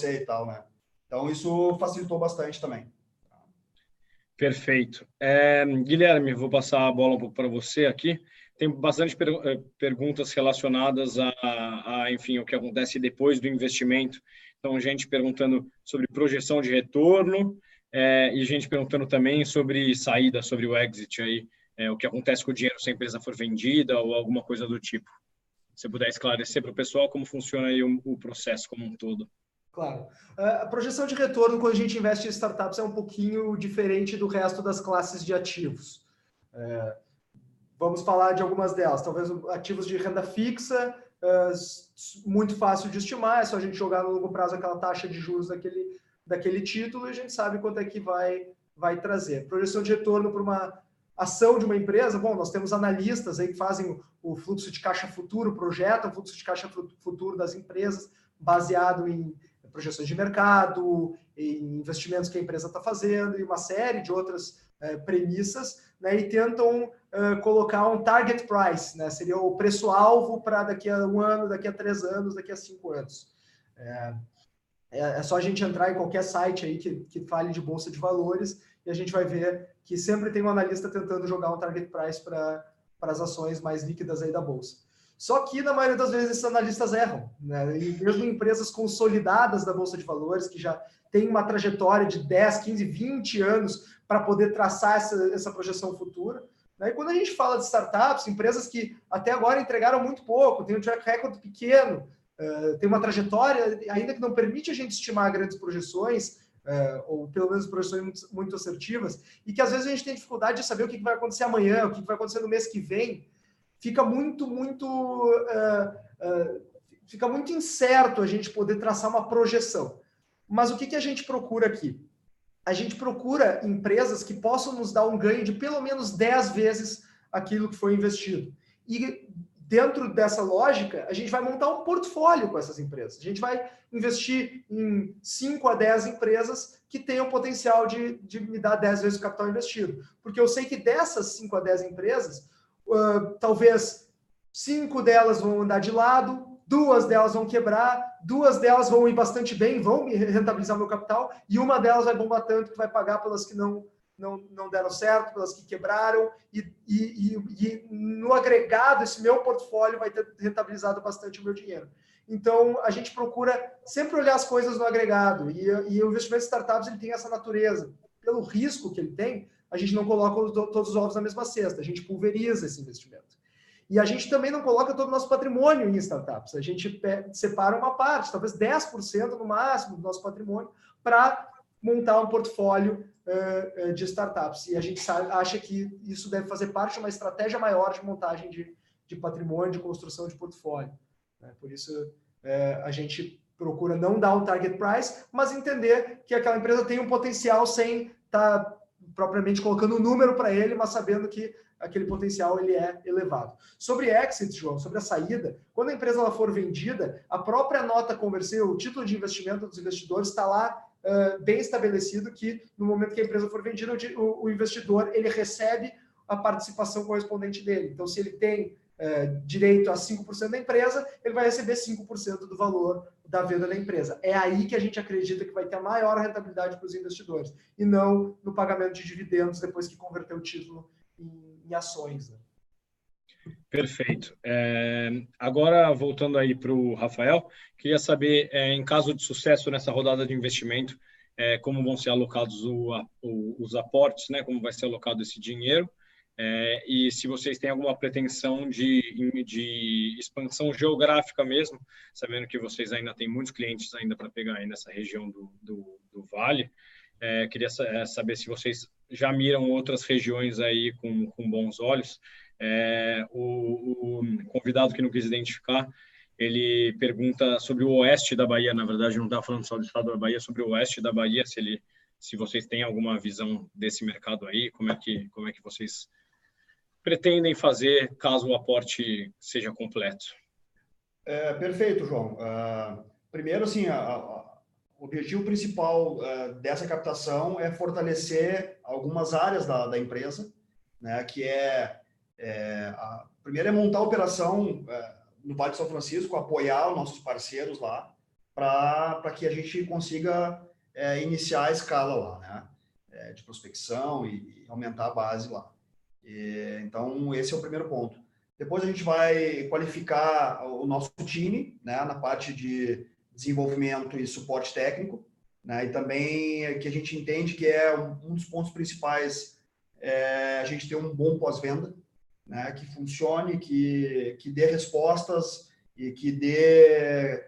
e tal, né? Então, isso facilitou bastante também. Perfeito. Guilherme, vou passar a bola um pouco para você aqui. Tem bastante perguntas relacionadas enfim, o que acontece depois do investimento. Então, gente perguntando sobre projeção de retorno e gente perguntando também sobre saída, sobre o exit aí, o que acontece com o dinheiro se a empresa for vendida ou alguma coisa do tipo. Se você puder esclarecer para o pessoal como funciona aí o processo como um todo. Claro. A projeção de retorno quando a gente investe em startups é um pouquinho diferente do resto das classes de ativos. Vamos falar de algumas delas. Talvez ativos de renda fixa, muito fácil de estimar, é só a gente jogar no longo prazo aquela taxa de juros daquele título e a gente sabe quanto é que vai trazer. Projeção de retorno para uma ação de uma empresa, bom, nós temos analistas aí que fazem o fluxo de caixa futuro, projetam o fluxo de caixa futuro das empresas, baseado em projeções de mercado, em investimentos que a empresa está fazendo e uma série de outras premissas, né, e tentam colocar um target price, né, seria o preço-alvo para daqui a 1 ano, daqui a 3 anos, daqui a 5 anos. É só a gente entrar em qualquer site aí que fale de bolsa de valores e a gente vai ver que sempre tem um analista tentando jogar um target price para as ações mais líquidas aí da bolsa. Só que, na maioria das vezes, esses analistas erram, né? E mesmo empresas consolidadas da Bolsa de Valores, que já têm uma trajetória de 10, 15, 20 anos para poder traçar essa projeção futura. Né? E quando a gente fala de startups, empresas que até agora entregaram muito pouco, têm um track record pequeno, tem uma trajetória, ainda que não permite a gente estimar grandes projeções, ou pelo menos projeções muito, muito assertivas, e que às vezes a gente tem dificuldade de saber o que vai acontecer amanhã, o que vai acontecer no mês que vem, fica muito incerto a gente poder traçar uma projeção. Mas o que a gente procura aqui? A gente procura empresas que possam nos dar um ganho de pelo menos 10 vezes aquilo que foi investido. E dentro dessa lógica, a gente vai montar um portfólio com essas empresas. A gente vai investir em 5 a 10 empresas que tenham potencial de me dar 10 vezes o capital investido. Porque eu sei que dessas 5 a 10 empresas, talvez 5 delas vão andar de lado, 2 delas vão quebrar, 2 delas vão ir bastante bem, vão me rentabilizar meu capital, e uma delas vai bombar tanto que vai pagar pelas que não deram certo, pelas que quebraram, e no agregado, esse meu portfólio vai ter rentabilizado bastante o meu dinheiro. Então, a gente procura sempre olhar as coisas no agregado, e o investimento em startups ele tem essa natureza. Pelo risco que ele tem, a gente não coloca todos os ovos na mesma cesta, a gente pulveriza esse investimento. E a gente também não coloca todo o nosso patrimônio em startups. A gente separa uma parte, talvez 10% no máximo do nosso patrimônio, para montar um portfólio de startups. E a gente acha que isso deve fazer parte de uma estratégia maior de montagem de patrimônio, de construção de portfólio. Por isso, a gente procura não dar um target price, mas entender que aquela empresa tem um potencial sem estar propriamente colocando um número para ele, mas sabendo que aquele potencial ele é elevado. Sobre exit, João, sobre a saída, quando a empresa ela for vendida, a própria nota conversível, o título de investimento dos investidores está lá bem estabelecido que no momento que a empresa for vendida, o investidor ele recebe a participação correspondente dele. Então, se ele tem direito a 5% da empresa, ele vai receber 5% do valor da venda da empresa. É aí que a gente acredita que vai ter a maior rentabilidade para os investidores, e não no pagamento de dividendos depois que converter o título em ações. Né? Perfeito. Agora, voltando aí para o Rafael, queria saber, em caso de sucesso nessa rodada de investimento, como vão ser alocados os aportes, né? Como vai ser alocado esse dinheiro, e se vocês têm alguma pretensão de expansão geográfica mesmo, sabendo que vocês ainda têm muitos clientes ainda para pegar aí nessa região do Vale. Queria saber se vocês já miram outras regiões aí com bons olhos. O convidado que não quis identificar, ele pergunta sobre o oeste da Bahia, na verdade não está falando só do estado da Bahia, sobre o oeste da Bahia, se vocês têm alguma visão desse mercado aí, como é que vocês pretendem fazer caso o aporte seja completo. Perfeito, João. Primeiro, assim, o objetivo principal dessa captação é fortalecer algumas áreas da empresa, né, que primeiro é montar a operação no Vale de São Francisco, apoiar os nossos parceiros lá, para que a gente consiga iniciar a escala lá, né, de prospecção e aumentar a base lá. Então, esse é o primeiro ponto. Depois a gente vai qualificar o nosso time, né, na parte de desenvolvimento e suporte técnico, né, e também que a gente entende que é um dos pontos principais a gente ter um bom pós-venda, né, que funcione, que dê respostas e que dê,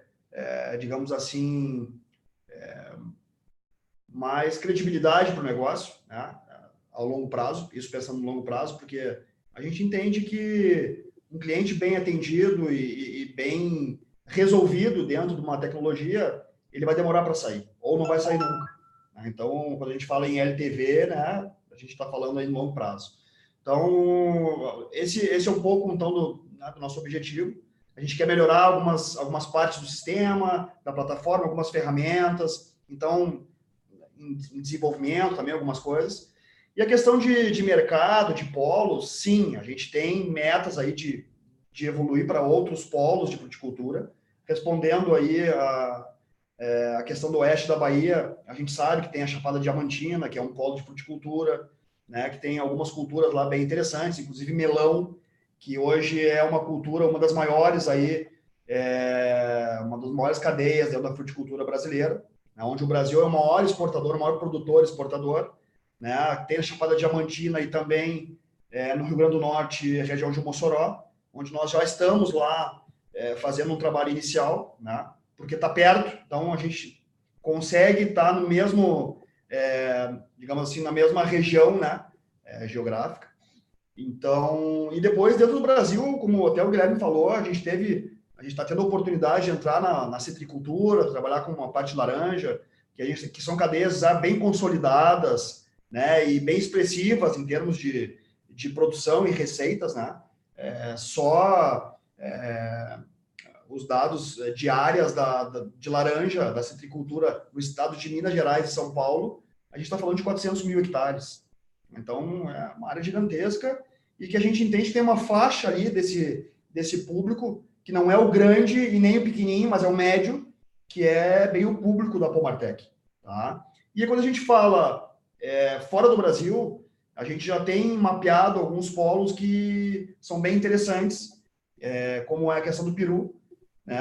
digamos assim, mais credibilidade para o negócio, né, ao longo prazo, isso pensando no longo prazo, porque a gente entende que um cliente bem atendido e bem resolvido dentro de uma tecnologia, ele vai demorar para sair, ou não vai sair nunca. Então, quando a gente fala em LTV, né, a gente está falando aí no longo prazo. Então, esse é um pouco então, do nosso objetivo. A gente quer melhorar algumas partes do sistema, da plataforma, algumas ferramentas, então, em desenvolvimento também algumas coisas. E a questão de mercado, de polos, sim, a gente tem metas aí de evoluir para outros polos de fruticultura. Respondendo aí a questão do oeste da Bahia, a gente sabe que tem a Chapada Diamantina, que é um polo de fruticultura, né, que tem algumas culturas lá bem interessantes, inclusive melão, que hoje é uma cultura, uma das maiores aí, uma das maiores cadeias dentro da fruticultura brasileira, né, onde o Brasil é o maior exportador, o maior produtor e exportador, né, tem a Chapada Diamantina e também no Rio Grande do Norte, região de Mossoró, onde nós já estamos lá fazendo um trabalho inicial, né, porque está perto, então a gente consegue estar no mesmo, digamos assim, na mesma região, né, geográfica. Então, e depois dentro do Brasil, como até o Guilherme falou, a gente está tendo a oportunidade de entrar na citricultura, trabalhar com uma parte de laranja, que são cadeias já bem consolidadas, né, e bem expressivas em termos de produção e receitas, né, os dados de áreas de laranja, da citricultura no estado de Minas Gerais e São Paulo, a gente está falando de 400 mil hectares. Então, é uma área gigantesca e que a gente entende que tem uma faixa ali desse público, que não é o grande e nem o pequenininho, mas é o médio, que é bem o público da Pomartec. Tá? E quando a gente fala fora do Brasil, a gente já tem mapeado alguns polos que são bem interessantes, como é a questão do Peru.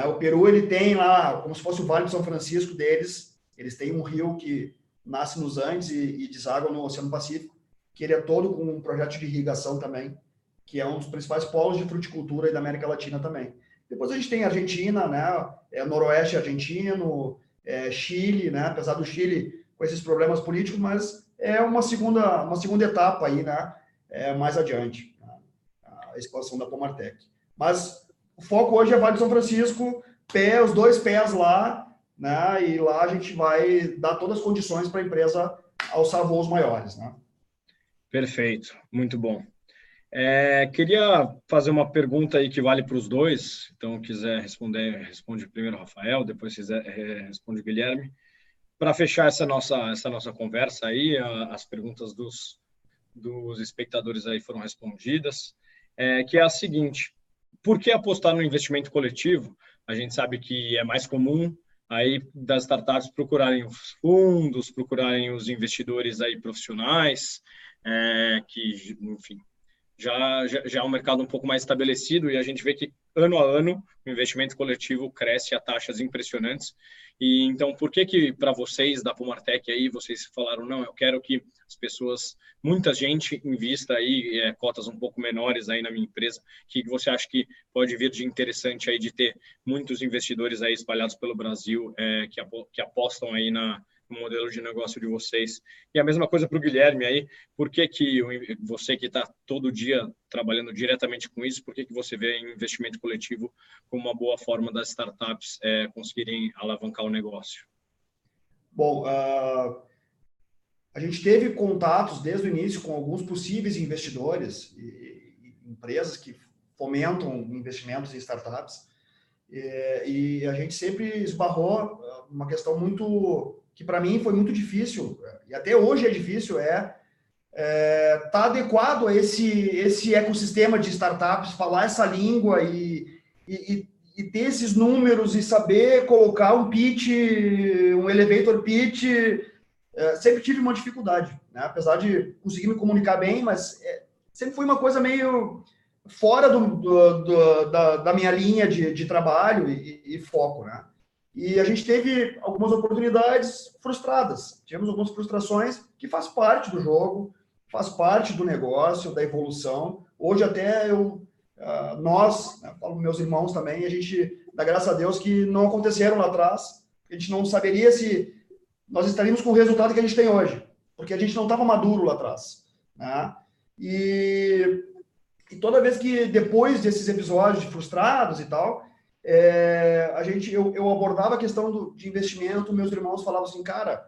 O Peru, ele tem lá, como se fosse o Vale de São Francisco deles, eles têm um rio que nasce nos Andes e deságua no Oceano Pacífico, que ele é todo com um projeto de irrigação também, que é um dos principais polos de fruticultura da América Latina também. Depois a gente tem a Argentina, né, noroeste argentino, Chile, né, apesar do Chile com esses problemas políticos, mas é uma segunda etapa aí, né, mais adiante, né, a expansão da Pomartec. Mas o foco hoje é Vale de São Francisco, os 2 pés lá, né, e lá a gente vai dar todas as condições para a empresa alçar voos maiores, né? Perfeito, muito bom. Queria fazer uma pergunta aí que vale para os dois, então quiser responder, responde primeiro o Rafael, depois se quiser responde o Guilherme. Para fechar essa nossa conversa aí, as perguntas dos espectadores aí foram respondidas, que é a seguinte: por que apostar no investimento coletivo? A gente sabe que é mais comum aí das startups procurarem os fundos, procurarem os investidores aí profissionais, que, enfim, já é um mercado um pouco mais estabelecido e a gente vê que ano a ano o investimento coletivo cresce a taxas impressionantes. E então, por que para vocês da Pomartec aí, vocês falaram, não, eu quero que as pessoas, muita gente invista aí cotas um pouco menores aí na minha empresa, que você acha que pode vir de interessante aí de ter muitos investidores aí espalhados pelo Brasil que apostam aí no modelo de negócio de vocês? E a mesma coisa para o Guilherme aí, por que você que está todo dia trabalhando diretamente com isso, por que você vê investimento coletivo como uma boa forma das startups conseguirem alavancar o negócio? Bom, a gente teve contatos desde o início com alguns possíveis investidores e empresas que fomentam investimentos em startups, e a gente sempre esbarrou uma questão muito que para mim foi muito difícil, e até hoje é difícil, tá adequado a esse ecossistema de startups, falar essa língua e ter esses números e saber colocar um pitch, um elevator pitch. Sempre tive uma dificuldade, né? Apesar de conseguir me comunicar bem, mas sempre foi uma coisa meio fora da minha linha de trabalho e foco, né? E a gente teve algumas oportunidades frustradas, tivemos algumas frustrações que faz parte do jogo, faz parte do negócio, da evolução. Hoje até nós, né, falo meus irmãos também, a gente dá graças a Deus que não aconteceram lá atrás, a gente não saberia se nós estaríamos com o resultado que a gente tem hoje, porque a gente não estava maduro lá atrás, né? E toda vez que, depois desses episódios frustrados e tal, eu abordava a questão de investimento, meus irmãos falavam assim, cara,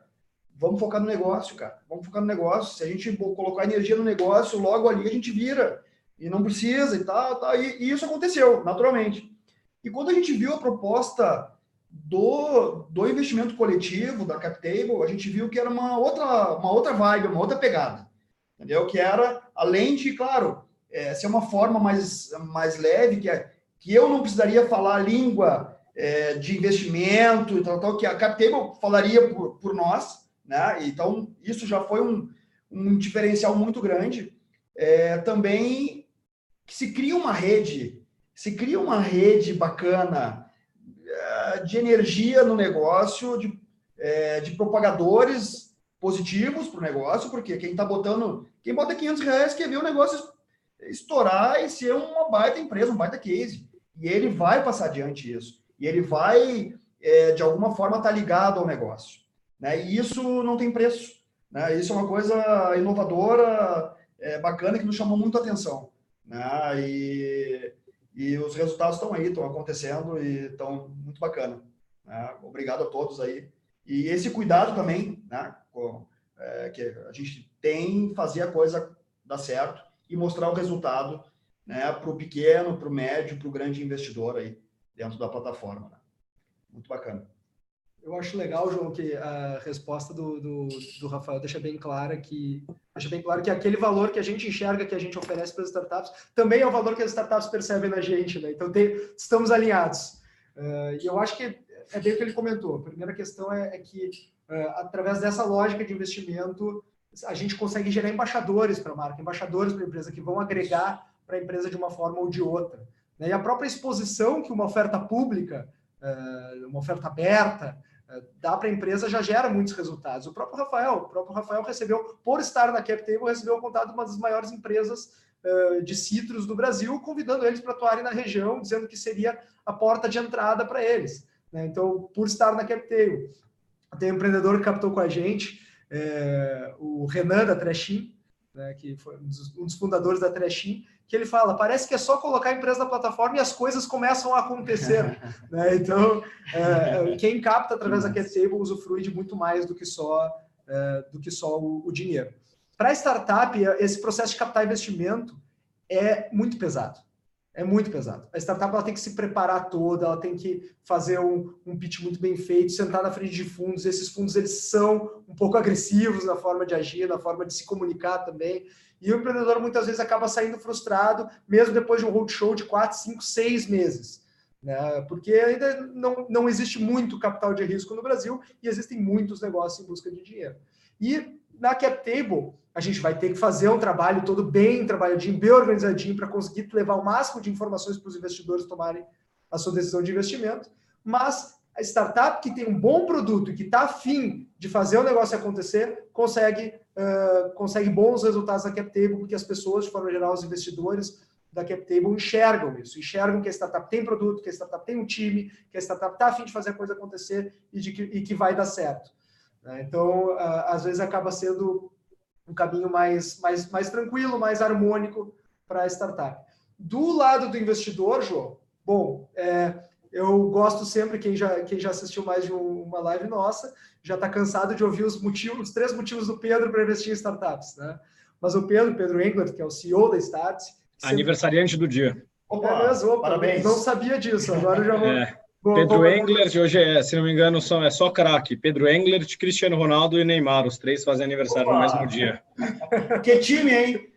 vamos focar no negócio, cara, vamos focar no negócio, se a gente colocar energia no negócio, logo ali a gente vira, e não precisa e tal, e isso aconteceu, naturalmente. E quando a gente viu a proposta do investimento coletivo, da CapTable, a gente viu que era uma outra vibe, uma outra pegada, entendeu? Que era, além de, claro, ser uma forma mais leve, que eu não precisaria falar a língua de investimento e tal, que a CapTable falaria por nós, né? Então, isso já foi um diferencial muito grande. Também que se cria uma rede bacana de energia no negócio, de propagadores positivos para o negócio, porque quem bota R$500 quer ver o negócio estourar e ser uma baita empresa, um baita case. E ele vai passar adiante isso. E ele vai, de alguma forma, estar ligado ao negócio, né? E isso não tem preço, né? Isso é uma coisa inovadora, bacana, que nos chamou muito a atenção, né? E os resultados estão aí, estão acontecendo e estão muito bacana, né? Obrigado a todos aí. E esse cuidado também, né, que a gente tem, fazer a coisa dar certo e mostrar o resultado, né, para o pequeno, para o médio, para o grande investidor aí dentro da plataforma, né? Muito bacana. Eu acho legal, João, que a resposta do Rafael deixa bem claro que aquele valor que a gente enxerga, que a gente oferece para as startups, também é o valor que as startups percebem na gente, né? Então, estamos alinhados. E eu acho que é bem o que ele comentou. A primeira questão é que, através dessa lógica de investimento, a gente consegue gerar embaixadores para a marca, embaixadores para a empresa, que vão agregar para a empresa de uma forma ou de outra, né? E a própria exposição que uma oferta pública, uma oferta aberta, dá para a empresa, já gera muitos resultados. O próprio Rafael recebeu, por estar na CapTable, recebeu o contato de uma das maiores empresas de citros do Brasil, convidando eles para atuarem na região, dizendo que seria a porta de entrada para eles, né? Então, por estar na CapTable. Tem um empreendedor que captou com a gente, o Renan da Trechin, né, que foi um dos fundadores da Trechin, que ele fala, parece que é só colocar a empresa na plataforma e as coisas começam a acontecer, né? Então, quem capta através da CapTable usufrui de muito mais do que só o dinheiro. Para a startup, esse processo de captar investimento é muito pesado. É muito pesado. A startup ela tem que se preparar toda, ela tem que fazer um pitch muito bem feito, sentar na frente de fundos. Esses fundos eles são um pouco agressivos na forma de agir, na forma de se comunicar também. E o empreendedor muitas vezes acaba saindo frustrado, mesmo depois de um roadshow de 4, 5, 6 meses. Né? Porque ainda não existe muito capital de risco no Brasil e existem muitos negócios em busca de dinheiro. E na CapTable, a gente vai ter que fazer um trabalho todo bem trabalhadinho, bem organizadinho, para conseguir levar o máximo de informações para os investidores tomarem a sua decisão de investimento. Mas a startup que tem um bom produto e que está afim de fazer o negócio acontecer, consegue bons resultados na CapTable, porque as pessoas, de forma geral, os investidores da CapTable enxergam isso, enxergam que a startup tem produto, que a startup tem um time, que a startup está afim de fazer a coisa acontecer e que vai dar certo. Então, às vezes acaba sendo um caminho mais tranquilo, mais harmônico para a startup. Do lado do investidor, João, bom, eu gosto sempre, quem já assistiu mais de uma live nossa, já está cansado de ouvir os 3 motivos do Pedro para investir em startups, né? Mas o Pedro Englert, que é o CEO da Startse... Aniversariante do dia. Opa, parabéns. Não sabia disso, agora eu já Pedro Englert, hoje, se não me engano, é só craque. Pedro Englert, Cristiano Ronaldo e Neymar. Os três fazem aniversário no mesmo dia. Que time, hein?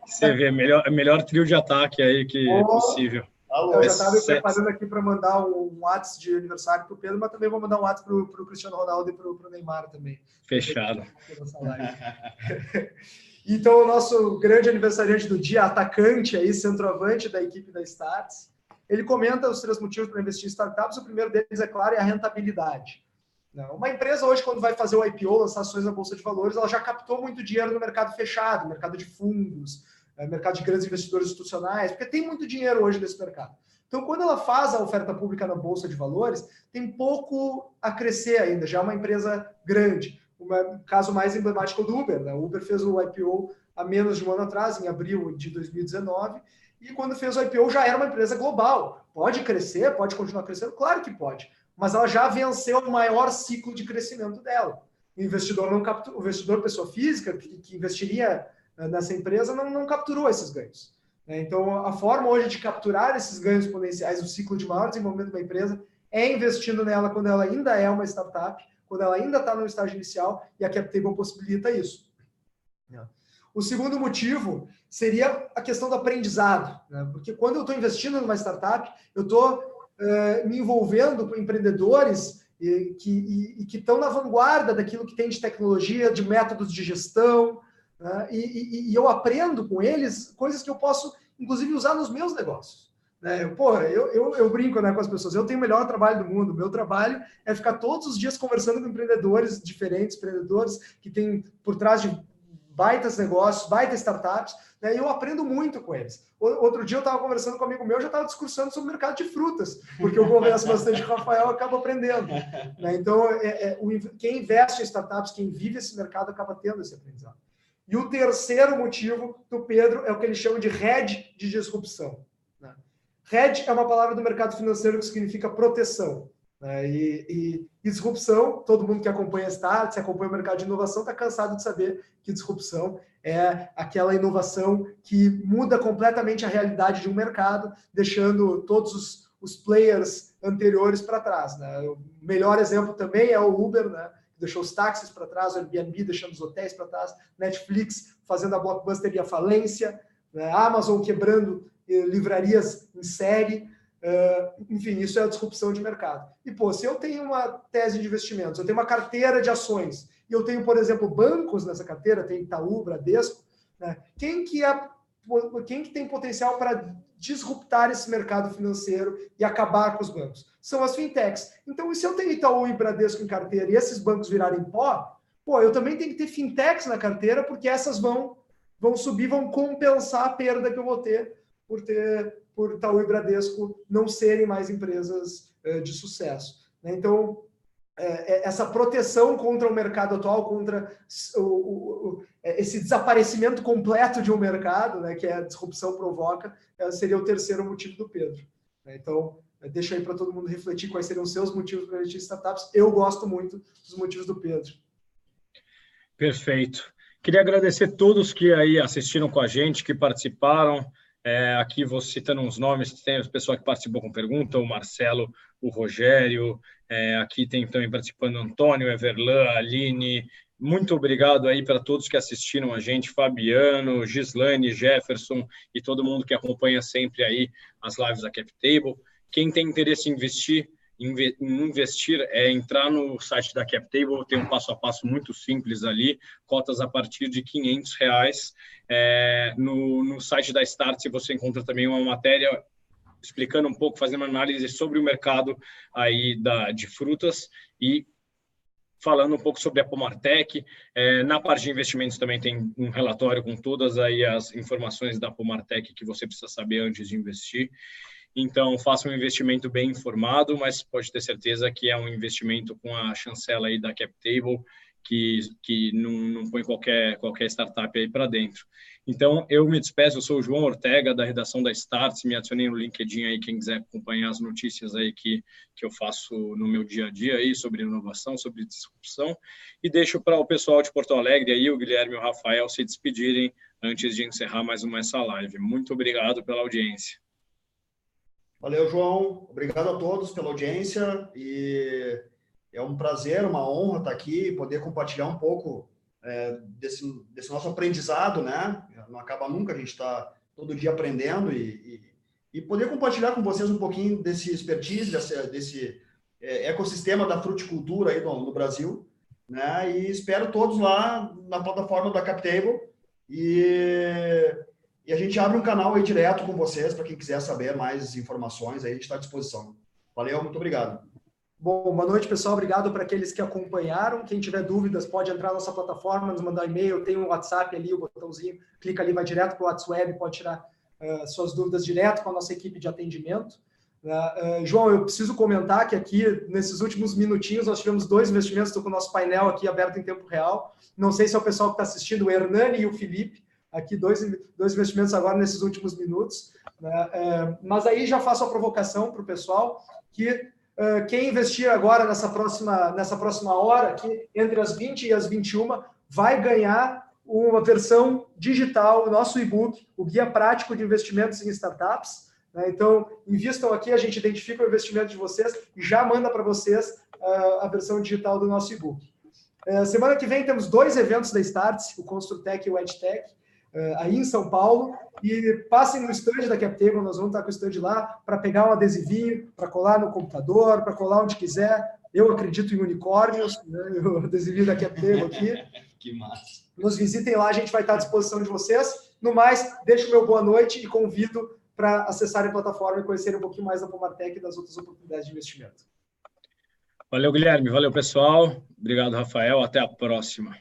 Você vê, melhor trio de ataque aí que possível. Eu já estava me preparando aqui para mandar um WhatsApp de aniversário para o Pedro, mas também vou mandar um WhatsApp para o Cristiano Ronaldo e para o Neymar também. Fechado. Então, o nosso grande aniversariante do dia, atacante aí, centroavante da equipe da Startse, ele comenta os 3 motivos para investir em startups. O primeiro deles, é claro, é a rentabilidade. Uma empresa hoje, quando vai fazer o IPO, lançar ações na Bolsa de Valores, ela já captou muito dinheiro no mercado fechado, mercado de fundos, mercado de grandes investidores institucionais, porque tem muito dinheiro hoje nesse mercado. Então, quando ela faz a oferta pública na Bolsa de Valores, tem pouco a crescer ainda, já é uma empresa grande. O caso mais emblemático é o do Uber. O Uber fez o IPO há menos de um ano atrás, em abril de 2019, e quando fez o IPO já era uma empresa global. Pode crescer, pode continuar crescendo? Claro que pode, mas ela já venceu o maior ciclo de crescimento dela. O investidor não capturou, o investidor pessoa física que investiria nessa empresa não capturou esses ganhos. Então, a forma hoje de capturar esses ganhos exponenciais, o ciclo de maior desenvolvimento de uma empresa, é investindo nela quando ela ainda é uma startup, quando ela ainda está no estágio inicial, e a CapTable possibilita isso. O segundo motivo seria a questão do aprendizado, porque quando eu estou investindo numa startup, eu estou me envolvendo com empreendedores que estão na vanguarda daquilo que tem de tecnologia, de métodos de gestão, e eu aprendo com eles coisas que eu posso, inclusive, usar nos meus negócios. Eu brinco com as pessoas, eu tenho o melhor trabalho do mundo. Meu trabalho é ficar todos os dias conversando com empreendedores diferentes, empreendedores que têm por trás de baitas negócios, baitas startups, e eu aprendo muito com eles. Outro dia eu estava conversando com um amigo meu, já estava discursando sobre o mercado de frutas, porque eu converso bastante com o Rafael, eu acabo aprendendo. Então, quem investe em startups, quem vive esse mercado, acaba tendo esse aprendizado. E o terceiro motivo do Pedro é o que ele chama de hedge de disrupção. Hedge é uma palavra do mercado financeiro que significa proteção. E disrupção, todo mundo que acompanha a Startse, acompanha o mercado de inovação, está cansado de saber que disrupção é aquela inovação que muda completamente a realidade de um mercado, deixando todos os players anteriores para trás. O melhor exemplo também é o Uber, que deixou os táxis para trás, o Airbnb deixando os hotéis para trás, Netflix fazendo a Blockbuster e a falência, a Amazon quebrando livrarias em série. Enfim, isso é a disrupção de mercado. E, se eu tenho uma tese de investimentos, eu tenho uma carteira de ações, e eu tenho, por exemplo, bancos nessa carteira, tem Itaú, Bradesco, quem que tem potencial para disruptar esse mercado financeiro e acabar com os bancos? São as fintechs. Então, e se eu tenho Itaú e Bradesco em carteira e esses bancos virarem pó, eu também tenho que ter fintechs na carteira, porque essas vão subir, vão compensar a perda que eu vou ter por Itaú e Bradesco não serem mais empresas de sucesso. Então, essa proteção contra o mercado atual, contra esse desaparecimento completo de um mercado, que a disrupção provoca, seria o terceiro motivo do Pedro. Então, deixa aí para todo mundo refletir quais seriam os seus motivos para investir em startups. Eu gosto muito dos motivos do Pedro. Perfeito. Queria agradecer a todos que aí assistiram com a gente, que participaram. Aqui vou citando uns nomes, tem o pessoal que participou com pergunta, o Marcelo, o Rogério, aqui tem também participando o Antônio, Everlan, a Aline. Muito obrigado aí para todos que assistiram a gente, Fabiano, Gislaine, Jefferson e todo mundo que acompanha sempre aí as lives da CapTable. Quem tem interesse em investir é entrar no site da CapTable, tem um passo a passo muito simples ali, cotas a partir de R$500. No site da Startse você encontra também uma matéria explicando um pouco, fazendo uma análise sobre o mercado aí de frutas e falando um pouco sobre a Pomartec. Na parte de investimentos também tem um relatório com todas aí as informações da Pomartec que você precisa saber antes de investir. Então, faça um investimento bem informado, mas pode ter certeza que é um investimento com a chancela aí da CapTable, que não põe qualquer startup aí para dentro. Então, eu me despeço, eu sou o João Ortega, da redação da Startse, me adicionei no LinkedIn aí, quem quiser acompanhar as notícias aí que eu faço no meu dia a dia aí, sobre inovação, sobre disrupção, e deixo para o pessoal de Porto Alegre aí, o Guilherme e o Rafael, se despedirem antes de encerrar mais essa live. Muito obrigado pela audiência. Valeu, João. Obrigado a todos pela audiência e é um prazer, uma honra estar aqui, poder compartilhar um pouco desse nosso aprendizado, né? Não acaba nunca, a gente está todo dia aprendendo e poder compartilhar com vocês um pouquinho desse expertise, desse ecossistema da fruticultura aí no Brasil, né? E espero todos lá na plataforma da CapTable e a gente abre um canal aí direto com vocês para quem quiser saber mais informações, aí a gente está à disposição. Valeu, muito obrigado. Bom, boa noite, pessoal. Obrigado para aqueles que acompanharam. Quem tiver dúvidas, pode entrar na nossa plataforma, nos mandar um e-mail. Tem um WhatsApp ali, o botãozinho, clica ali, vai direto para o WhatsApp, pode tirar suas dúvidas direto com a nossa equipe de atendimento. João, eu preciso comentar que aqui, nesses últimos minutinhos, nós tivemos 2 investimentos, estou com o nosso painel aqui aberto em tempo real. Não sei se é o pessoal que está assistindo, o Hernani e o Felipe, aqui dois investimentos agora nesses últimos minutos. Mas aí já faço a provocação para o pessoal que quem investir agora nessa próxima hora, aqui, entre as 20 e as 21, vai ganhar uma versão digital, o nosso e-book, o Guia Prático de Investimentos em Startups. Então, invistam aqui, a gente identifica o investimento de vocês e já manda para vocês a versão digital do nosso e-book. Semana que vem temos 2 eventos da Startse, o Construtech e o EdTech, aí em São Paulo, e passem no stand da CapTable, nós vamos estar com o stand lá para pegar um adesivinho, para colar no computador, para colar onde quiser. Eu acredito em unicórnios, né? O adesivinho da CapTable aqui. Que massa. Nos visitem lá, a gente vai estar à disposição de vocês. No mais, deixo o meu boa noite e convido para acessarem a plataforma e conhecerem um pouquinho mais da Pomartec e das outras oportunidades de investimento. Valeu, Guilherme. Valeu, pessoal. Obrigado, Rafael. Até a próxima.